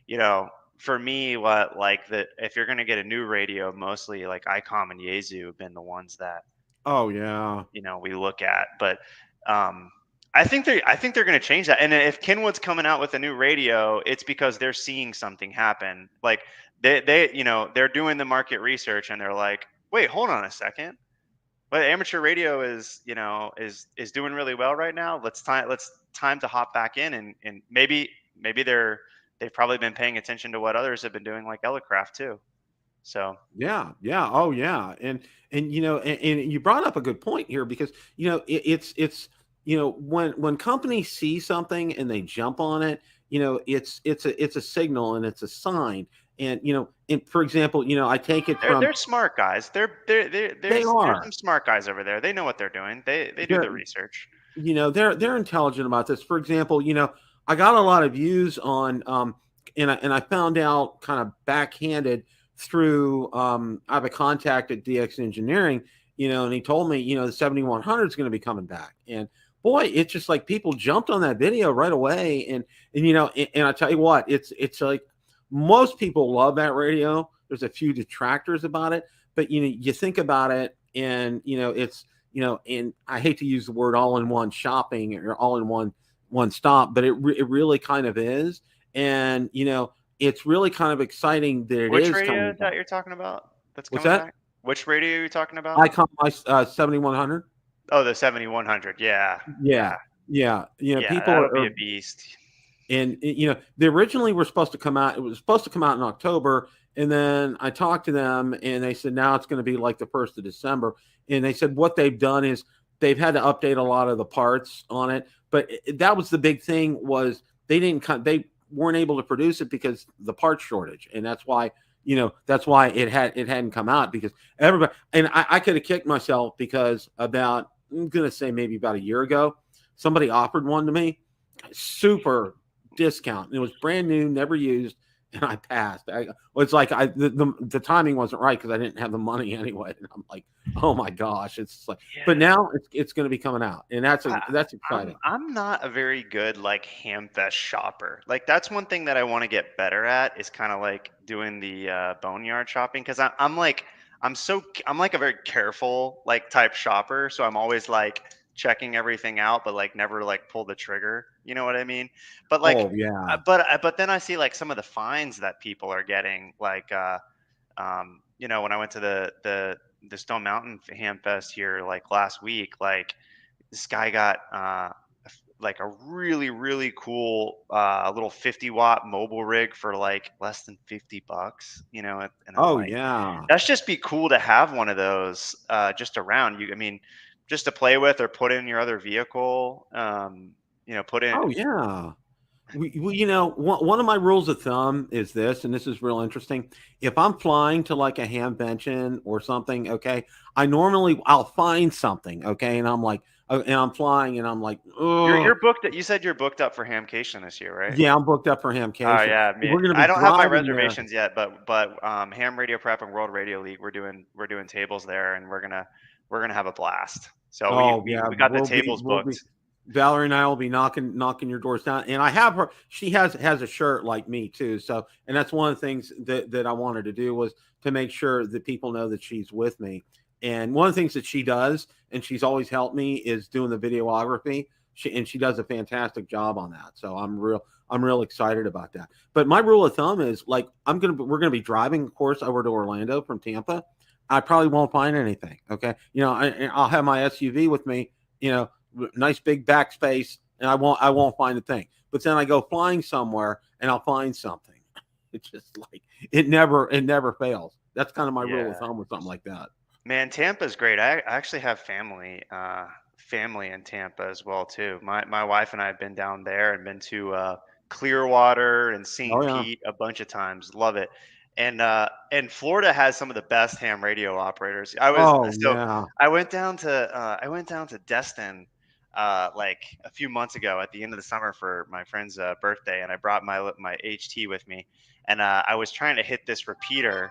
you know, for me, what like the if you're gonna get a new radio, mostly like ICOM and Yaesu have been the ones that Oh yeah. we look at. But um, I think they're gonna change that. And if Kenwood's coming out with a new radio, it's because they're seeing something happen. Like they're doing the market research and they're like, wait, hold on a second. But amateur radio is doing really well right now. Let's time to hop back in and maybe they've probably been paying attention to what others have been doing like Elecraft too. So Yeah, yeah, oh yeah, and and you brought up a good point here because it's when companies see something and they jump on it, it's a signal and it's a sign, and and for example, I take it they're from smart guys. they There's are some smart guys over there. They know what they're doing. They do they're the research. they're intelligent about this. For example, I got a lot of views on and I found out kind of backhanded through I have a contact at DX Engineering, and he told me, the 7100 is going to be coming back. And boy, it's just like people jumped on that video right away. And I tell you what, it's like most people love that radio. There's a few detractors about it, but you think about it and it's and I hate to use the word all in one shopping or all in one stop, but it really kind of is. And it's really kind of exciting that it Which is radio coming is that back. you're talking about that's What's coming that? back? Which radio are you talking about? I call my 7100. Oh, the 7100. Yeah. Yeah, Yeah. yeah. Yeah, People that'll be are a beast. and they originally were supposed to come out. It was supposed to come out in October, and then I talked to them, and they said now it's going to be like the 1st of December. And they said what they've done is they've had to update a lot of the parts on it, but that was the big thing was they weren't able to produce it because the part shortage, and that's why it hadn't come out because everybody and I could have kicked myself because about I'm going to say maybe about a year ago somebody offered one to me super discount. It was brand new, never used, and I passed. It's like the timing wasn't right because I didn't have the money anyway. And I'm like, oh my gosh, it's like. But Yeah. now it's going to be coming out, and that's I, that's I'm exciting. I'm not a very good like Hamfest shopper. Like that's one thing that I want to get better at is kind of like doing the boneyard shopping because I'm like a very careful like type shopper. So I'm always like checking everything out, but like never like pull the trigger. You know what I mean? But like, Oh yeah, but then I see like some of the fines that people are getting, like when I went to the Stone Mountain Ham Fest here like last week, like this guy got like a really cool little 50-watt mobile rig for like less than $50, you know, and I'm Oh like, yeah. that's just be cool to have one of those just around you. I mean, just to play with or put in your other vehicle. You know, put in. Oh yeah. You know, one of my rules of thumb is this, and this is real interesting. If I'm flying to like a hamvention or something, okay, I'll find something, okay, and I'm like, and I'm flying, and I'm like, You're oh, booked. You said you're booked up for Hamcation this year, right? yeah, I'm booked up for Oh hamcation. yeah, We're going to be I don't have my driving there. reservations yet, but Ham Radio Prep and World Radio League, we're doing tables there, and we're gonna have a blast. So we Oh we yeah, we got the tables we'll be booked. Valerie and I will be knocking your doors down. And I have her, she has a shirt like me too. So, and that's one of the things that I wanted to do was to make sure that people know that she's with me. And one of the things that she does, and she's always helped me, is doing the videography. She does a fantastic job on that. So I'm real excited about that. But my rule of thumb is like we're gonna be driving, of course, over to Orlando from Tampa. I probably won't find anything. Okay, you know, I'll have my SUV with me. You know, nice big backspace, and I won't find a thing. But then I go flying somewhere, and I'll find something. It's just like it never fails. That's kind of my rule of Yeah, thumb with something like that. man, Tampa's great. I actually have family in Tampa as well too. My wife and I have been down there and been to Clearwater and Oh St. yeah. Pete a bunch of times. Love it. And Florida has some of the best ham radio operators. Oh yeah. I went down to Destin like a few months ago at the end of the summer for my friend's birthday, and I brought my HT with me, and I was trying to hit this repeater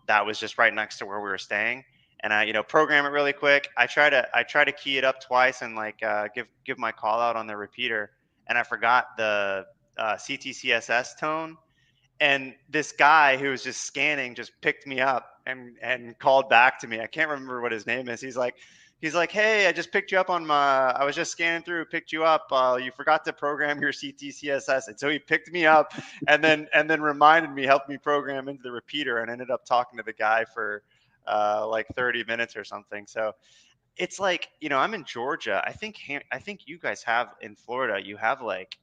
that was just right next to where we were staying, and I program it really quick. I try to key it up twice and like give my call out on the repeater, and I forgot the CTCSS tone, and this guy who was just scanning just picked me up and called back to me. I can't remember what his name is. He's like, hey, I just picked you up on my. I was just scanning through, picked you up. You forgot to program your CTCSS, and so he picked me up and then reminded me, helped me program into the repeater, and ended up talking to the guy for like 30 minutes or something. So it's like, I'm in Georgia. I think you guys have in Florida. You have like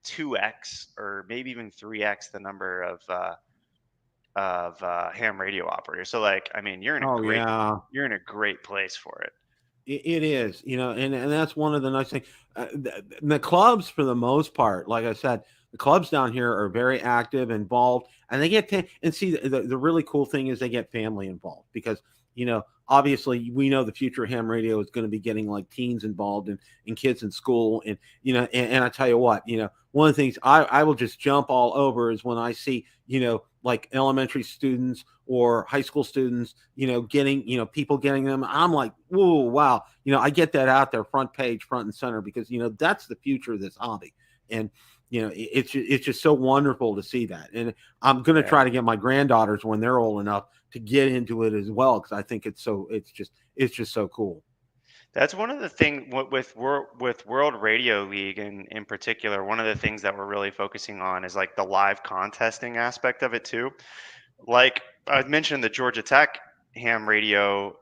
2x or maybe even 3x the number of ham radio operators. So like, I mean, Oh yeah. you're in a great place for it. It is, you know, and that's one of the nice things. The clubs, for the most part, like I said, the clubs down here are very active, involved, and they get and see the really cool thing is they get family involved because you know obviously we know the future of ham radio is going to be getting like teens involved and kids in school and you know and I tell you what, you know, one of the things I will just jump all over is when I see, you know, like elementary students or high school students, you know, getting, you know, people getting them. I'm like, whoa, wow. You know, I get that out there front page, front and center, because, you know, that's the future of this hobby. And, you know, it's just so wonderful to see that. And I'm going to Yeah. try to get my granddaughters when they're old enough to get into it as well. Cause I think it's just so cool. That's one of the things with World Radio League in particular. One of the things that we're really focusing on is like the live contesting aspect of it too. Like I mentioned, the Georgia Tech ham radio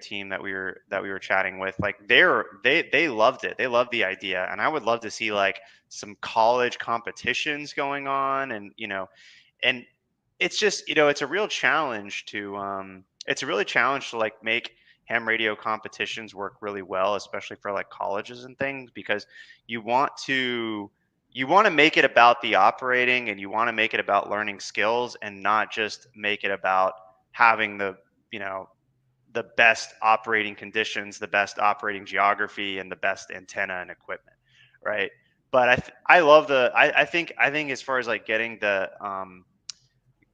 team that we were chatting with, like they loved it. They loved the idea, and I would love to see like some college competitions going on, and it's just, it's a really challenge to like make ham radio competitions work really well, especially for like colleges and things, because you want to make it about the operating, and you want to make it about learning skills, and not just make it about having you know the best operating conditions, the best operating geography, and the best antenna and equipment, right? But I love I think as far as like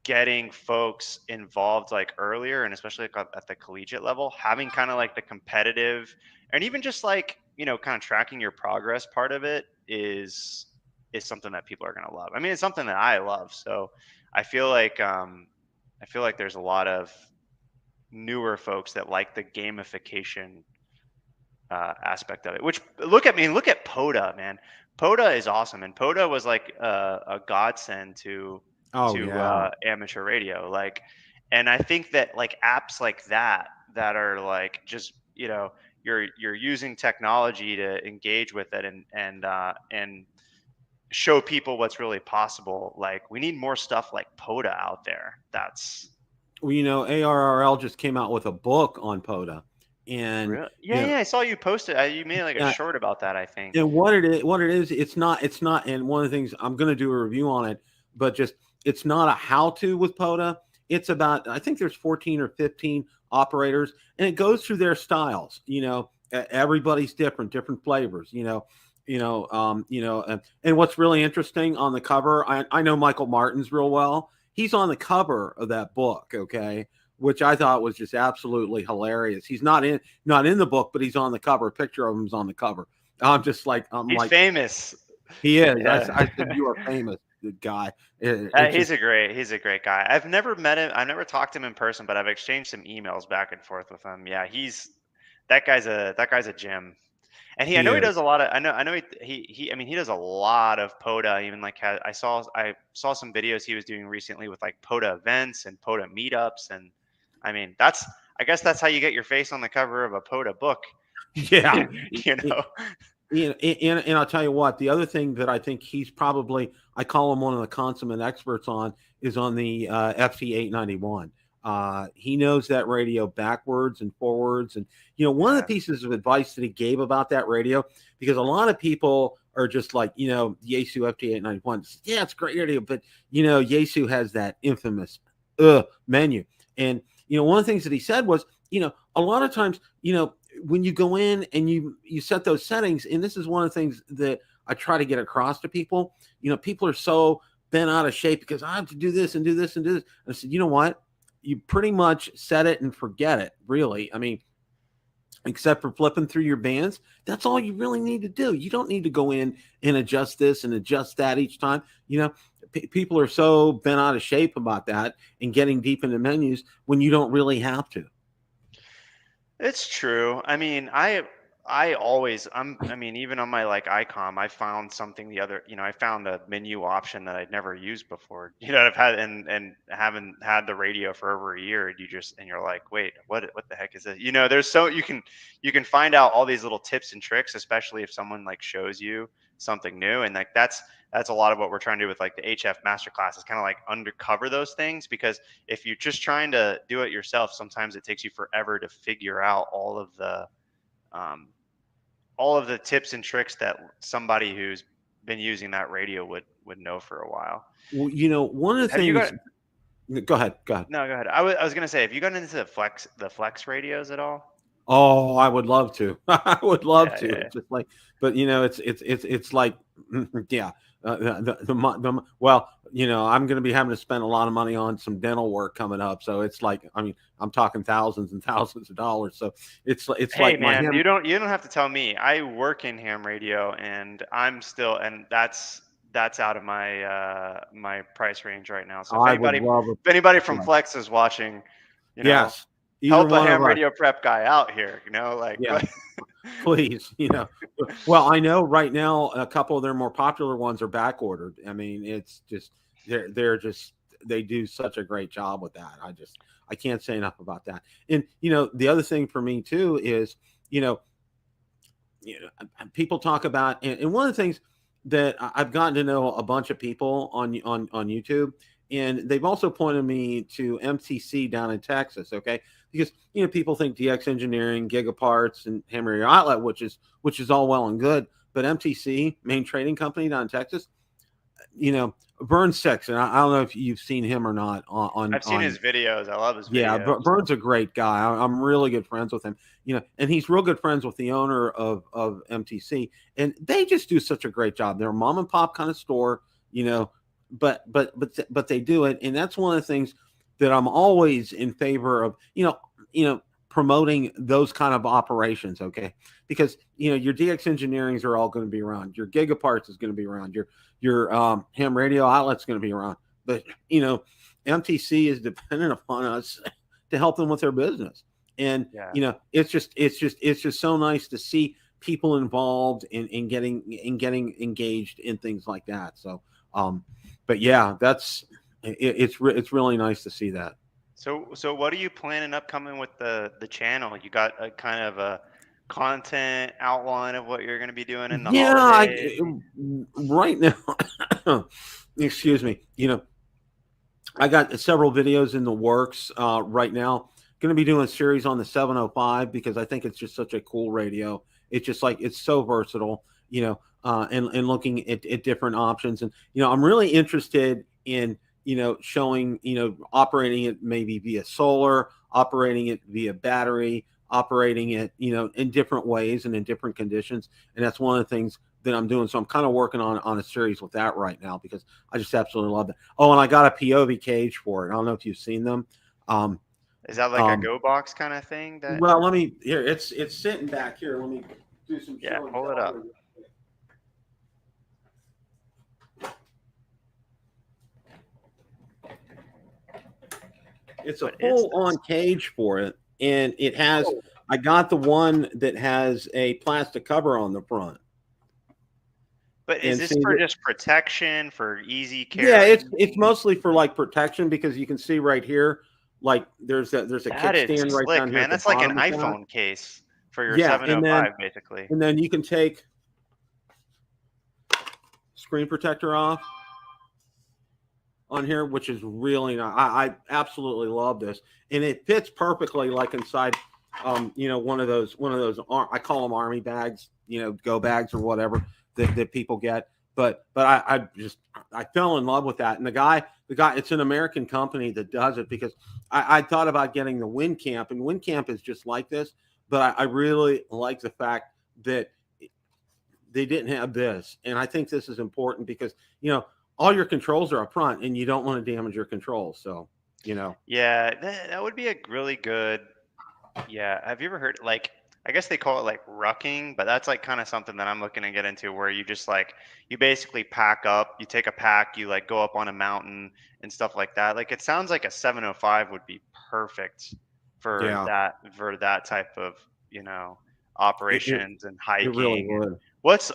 getting folks involved like earlier, and especially like at the collegiate level, having kind of like the competitive, and even just like, kind of tracking your progress part of it is something that people are going to love. I mean, it's something that I love. So I feel like there's a lot of newer folks that like the gamification aspect of it. Which look at POTA, man. POTA is awesome, and POTA was like a godsend Oh to yeah. amateur radio. Like, and I think that like apps like that are like just, you're using technology to engage with it and show people what's really possible. Like we need more stuff like POTA out there. That's Well, ARRL just came out with a book on POTA, and real. Yeah, you know, yeah. I saw you post it. You made like a yeah, short about that, I think. and what it is, it's not. And one of the things I'm going to do a review on it, but just it's not a how to with POTA. It's about, I think there's 14 or 15 operators, and it goes through their styles. Everybody's different flavors. And what's really interesting on the cover, I know Michael Martins real well. He's on the cover of that book, okay, which I thought was just absolutely hilarious. He's not in the book, but he's on the cover. A picture of him's on the cover. I'm He's like, famous. he is. I Yeah. said, you are famous, guy. It's just, He's a great guy. I've never met him. I've never talked to him in person, but I've exchanged some emails back and forth with him. Yeah, that guy's a gem. And I he know he is. does a lot of, I know I mean, he does a lot of POTA, even like I saw some videos he was doing recently with like POTA events and POTA meetups. And I mean, I guess that's how you get your face on the cover of a POTA book, Yeah. you know? And I'll tell you what, the other thing that I think I call him one of the consummate experts on, is on the FT-891. He knows that radio backwards and forwards. And, one of the Yeah. pieces of advice that he gave about that radio, because a lot of people are just like, Yaesu FT-891, yeah, it's a great radio, but, Yaesu has that infamous menu. And, one of the things that he said was, a lot of times, when you go in and you set those settings, and this is one of the things that I try to get across to people. People are so bent out of shape because I have to do this and do this and do this. And I said, you know what? You pretty much set it and forget it, really. I mean, except for flipping through your bands, that's all you really need to do. You don't need to go in and adjust this and adjust that each time. People are so bent out of shape about that and getting deep into menus when you don't really have to. It's true. I mean, I mean, even on my like icon, I found something I found a menu option that I'd never used before. I've had and haven't had the radio for over a year. And you're like, wait, what the heck is this? There's you can find out all these little tips and tricks, especially if someone like shows you something new. And like that's a lot of what we're trying to do with like the HF masterclass, is kind of like undercover those things, because if you're just trying to do it yourself, sometimes it takes you forever to figure out um, all of the tips and tricks that somebody who's been using that radio would know for a while. Well, one of the Have you things. got Go ahead. Go ahead. No, go ahead. I was gonna say, have you gotten into the flex radios at all? Oh, I would love to. I would love Yeah, to. yeah. It's just like, but it's like, yeah. Well, I'm going to be having to spend a lot of money on some dental work coming up. So it's like, I mean, I'm talking thousands and thousands of dollars. So it's Hey like my man, ham. you don't have to tell me. I work in ham radio, and that's out of my price range right now. So if I would anybody love if anybody from it. Flex is watching, you know, Yes, either help a one of ham us. radio prep guy out here. Like Yeah, please. Well, I know right now a couple of their more popular ones are back ordered. I mean, it's just they're just they do such a great job with that. I can't say enough about that. And the other thing for me too is you know people talk about, and one of the things that I've gotten to know a bunch of people on YouTube, and they've also pointed me to MTC down in Texas. Okay, because people think DX Engineering, Gigaparts, and Hammer Radio Outlet, which is all well and good, but MTC, main trading company down in Texas, Vern Six, and I don't know if you've seen him or not I've seen his videos. I love his yeah, videos. Vern's a great guy. I'm really good friends with him. And he's real good friends with the owner of MTC, and they just do such a great job. They're a mom and pop kind of store, but they do it, and that's one of the things that I'm always in favor of. Promoting those kind of operations, okay? Because your DX engineerings are all going to be around. Your Gigaparts is going to be around. Your ham radio outlet's going to be around. But MTC is dependent upon us to help them with their business. And Yeah. it's just so nice to see people involved in getting engaged in things like that. So but yeah, it's really nice to see that. So what are you planning upcoming with the channel? You got a kind of content outline of what you're going to be doing in the Yeah, holidays? right now, excuse me, I got several videos in the works right now. Going to be doing a series on the 705 because I think it's just such a cool radio. It's just like it's so versatile, and looking at different options. And I'm really interested in showing operating it maybe via solar, operating it via battery, operating it in different ways and in different conditions. And that's one of the things that I'm doing. So I'm kind of working on a series with that right now because I just absolutely love it. Oh, and I got a POV cage for it. I don't know if you've seen them. Um, Is that like a um, go box kind of thing that, well, let me here. It's sitting back here. Let me do some yeah, show and pull it tell up. here. It's a What is full on this? cage for it, and it has. I got the one that has a plastic cover on the front, But is and this see for that. just protection, for easy Yeah, it's carrying? mostly for like protection because you can see right here, like there's a That is kickstand right slick, down here man. at the That's like an bottom of that. iPhone case for your Yeah, 705, basically. and then you can take screen protector off on here, which is really nice. I absolutely love this, and it fits perfectly like inside, one of those I call them army bags, go bags or whatever that people get. But I fell in love with that, and the guy, it's an American company that does it because I thought about getting the WinCamp, and WinCamp is just like this, but I really like the fact that they didn't have this, and I think this is important because all your controls are up front, and you don't want to damage your controls. So Yeah, that would be a really good. Yeah, have you ever heard like I guess they call it like rucking, but that's like kind of something that I'm looking to get into where you just like you basically pack up, you take a pack, you like go up on a mountain and stuff like that. Like it sounds like a 705 would be perfect yeah, for that type of, you know, it it, operations and it really hiking and would.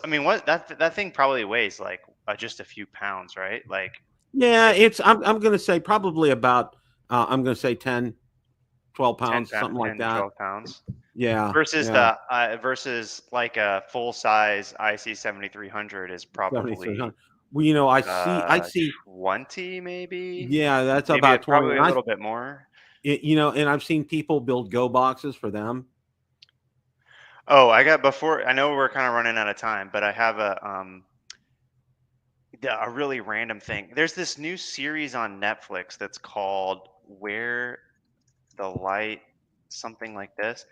I mean what that thing probably weighs like just a few pounds, right? Like Yeah, it, I'm going to say probably about I'm going to say 10, 12 10 pounds, something like 10 to that. 12 pounds. Yeah, Versus yeah, the versus like a full size IC 7300 is 7,300. probably Well, I see. 20 maybe. Yeah, that's Maybe about it's 20. probably a little bit more. And I've seen people build go boxes for them. Oh, I got before I know we're kind of running out of time, but I have a really random thing. There's this new series on Netflix that's called Where the Light something like this.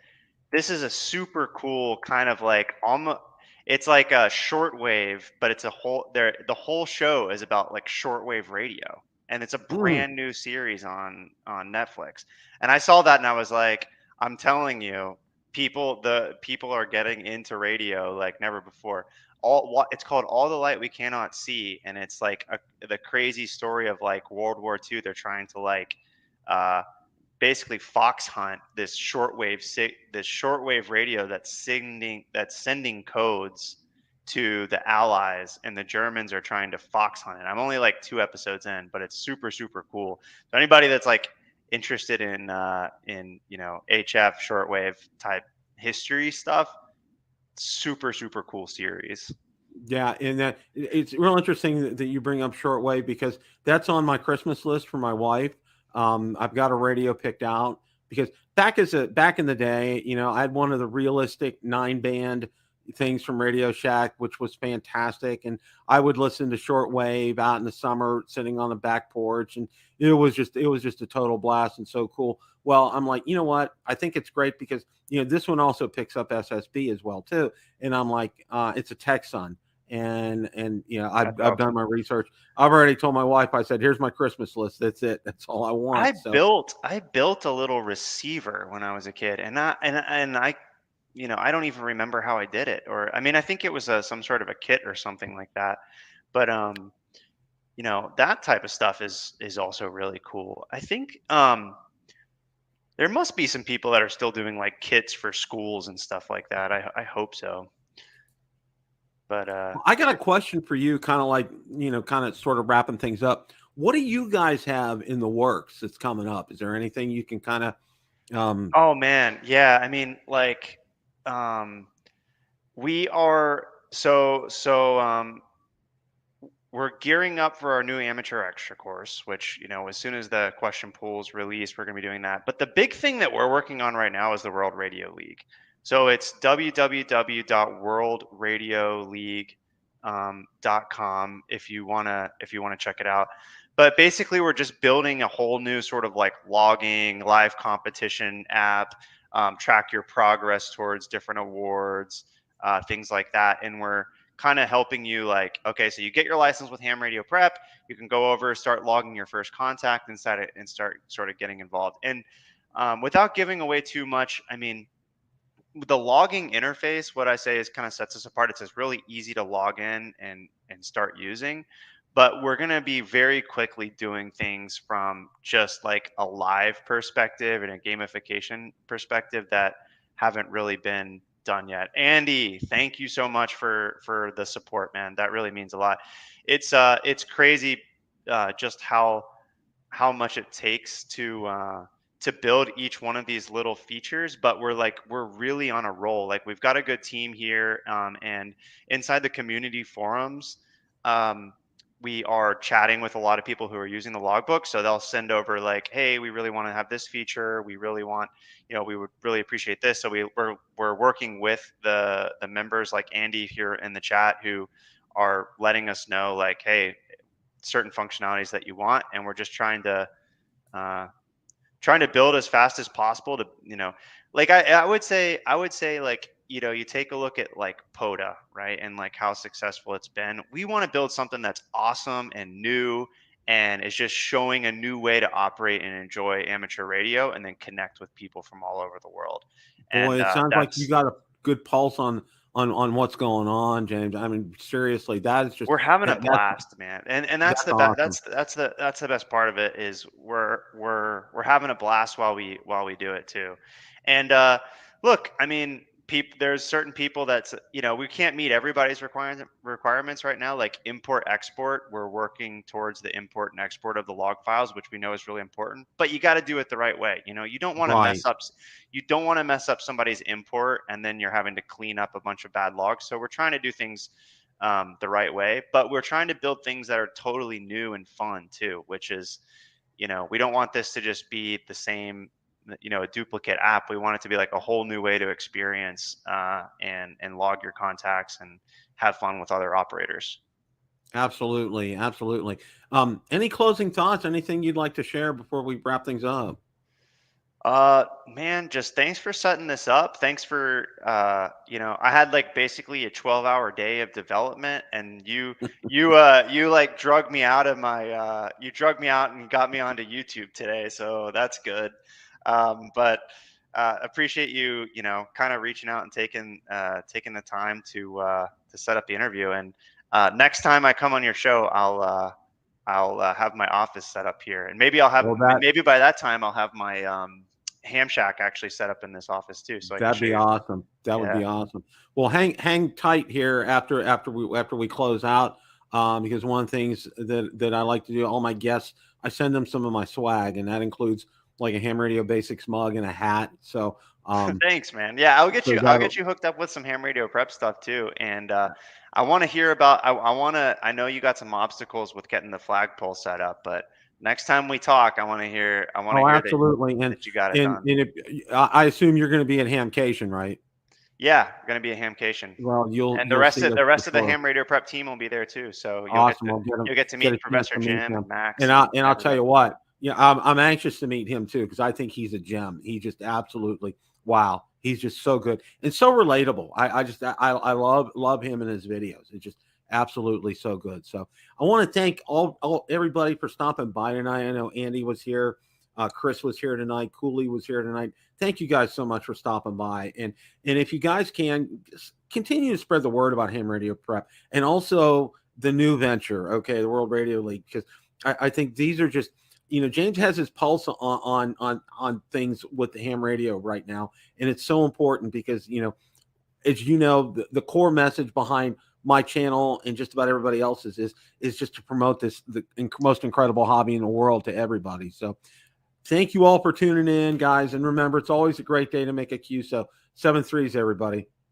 This is a super cool kind of like almost it's like a shortwave, but it's a whole there the whole show is about like shortwave radio. And it's a Mm, brand new series on Netflix. And I saw that and I was like, I'm telling you, the people are getting into radio like never before. It's called All the Light We Cannot See, and it's like the crazy story of like World War II. They're trying to like uh basically fox hunt this shortwave radio that's sending codes to the allies, and the Germans are trying to fox hunt it. I'm only like 2 episodes in, but it's super super cool. So anybody that's like interested in HF shortwave type history stuff, super super cool series. yeah, and it's real interesting that you bring up shortwave because that's on my Christmas list for my wife. I've got a radio picked out because back in the day, I had one of the realistic 9 band things from Radio Shack, which was fantastic, and I would listen to shortwave out in the summer, sitting on the back porch, and it was just a total blast and so cool. Well, I'm like, you know what? I think it's great because this one also picks up SSB as well too, and I'm like, it's a Texan, and I've That's I've done awesome. my research. I've already told my wife. I said, "Here's my Christmas list. That's it. That's all I I want." So built I built a little receiver when I was a kid, and I I don't even remember how I did it. Or I mean, I think it was some sort of a kit or something like that. But that type of stuff is also really cool. I think there must be some people that are still doing like kits for schools and stuff like that. I hope so. But I got a question for you, kind of like kind of sort of wrapping things up. What do you guys have in the works that's coming up? Is there anything you can kind of oh man, yeah. I mean, like we are we're gearing up for our new amateur extra course, which, as soon as the question pool's released, we're going to be doing that. But the big thing that we're working on right now is the World Radio League. So it's www.worldradioleague.com if you want to check it out. But basically, we're just building a whole new sort of like logging live competition app, track your progress towards different awards, things like that. And we're kind of helping you, like, okay, so you get your license with ham radio prep, you can go over, start logging your first contact inside it, and start sort of getting involved. And without giving away too much, I mean, the logging interface, what I say is kind of sets us apart. It's just really easy to log in and start using. But we're going to be very quickly doing things from just like a live perspective and a gamification perspective that haven't really been done yet. Andy, thank you so much for the support, man. That really means a lot. It's crazy just how much it takes to build each one of these little features, but we're really on a roll. Like, we've got a good team here, and inside the community forums, we are chatting with a lot of people who are using the logbook. So they'll send over like, hey, we really want to have this feature. We really want, we would really appreciate this. So we're working with the members like Andy here in the chat, who are letting us know like, hey, certain functionalities that you want, and we're just trying to build as fast as possible to, like I would say like, you take a look at like POTA, right? And like how successful it's been. We want to build something that's awesome and new, and is just showing a new way to operate and enjoy amateur radio, and then connect with people from all over the world. Boy, And it sounds like you that's got a good pulse on what's going on, James. I mean, seriously, that is just we're having a that's blast, man. And that's the best. awesome. That's the best part of it, is we're having a blast while we do it too. And look, I mean, there's certain people that's, we can't meet everybody's requirements right now. Like import export, we're working towards the import and export of the log files, which we know is really important. But you got to do it the right way. You don't want to Right. mess up somebody's import, and then you're having to clean up a bunch of bad logs. So we're trying to do things the right way, but we're trying to build things that are totally new and fun too, which is, we don't want this to just be the same, a duplicate app. We want it to be like a whole new way to experience and log your contacts and have fun with other operators. Absolutely, absolutely. Any closing thoughts? Anything you'd like to share before we wrap things up? Man, just thanks for setting this up. Thanks for, I had like basically a 12-hour day of development, and you like drug me out of my, you drug me out and got me onto YouTube today. So that's good. But appreciate you, kind of reaching out and taking the time to set up the interview. And next time I come on your show, I'll have my office set up here, and maybe maybe by that time I'll have my ham shack actually set up in this office too, so I can That'd show be you. awesome. That would be awesome. Well, hang tight here after we close out, because one of the things that I like to do, all my guests, I send them some of my swag, and that includes like a Ham Radio Basics mug and a hat. So thanks, man. Yeah, I'll get you hooked up with some ham radio prep stuff too. And I want to hear about. I know you got some obstacles with getting the flagpole set up, but next time we talk, I want to hear. absolutely. That you got it done. I assume you're going to be at Hamcation, right? Yeah, going to be a Hamcation. Well, the rest of the ham radio prep team will be there too. So you'll get to meet Professor Jim and Max. And I'll tell you what. Yeah, I'm anxious to meet him too, because I think he's a gem. He just absolutely, wow. He's just so good and so relatable. I love him in his videos. It's just absolutely so good. So I want to thank everybody for stopping by tonight. I know Andy was here, Chris was here tonight, Cooley was here tonight. Thank you guys so much for stopping by. And if you guys can continue to spread the word about Ham Radio Prep, and also the new venture, okay, the World Radio League, because I think these are just, James has his pulse on things with the ham radio right now, and it's so important because as the core message behind my channel and just about everybody else's is just to promote the most incredible hobby in the world to everybody. So Thank you all for tuning in, guys. And remember, it's always a great day to make a QSO. 7 3s, everybody.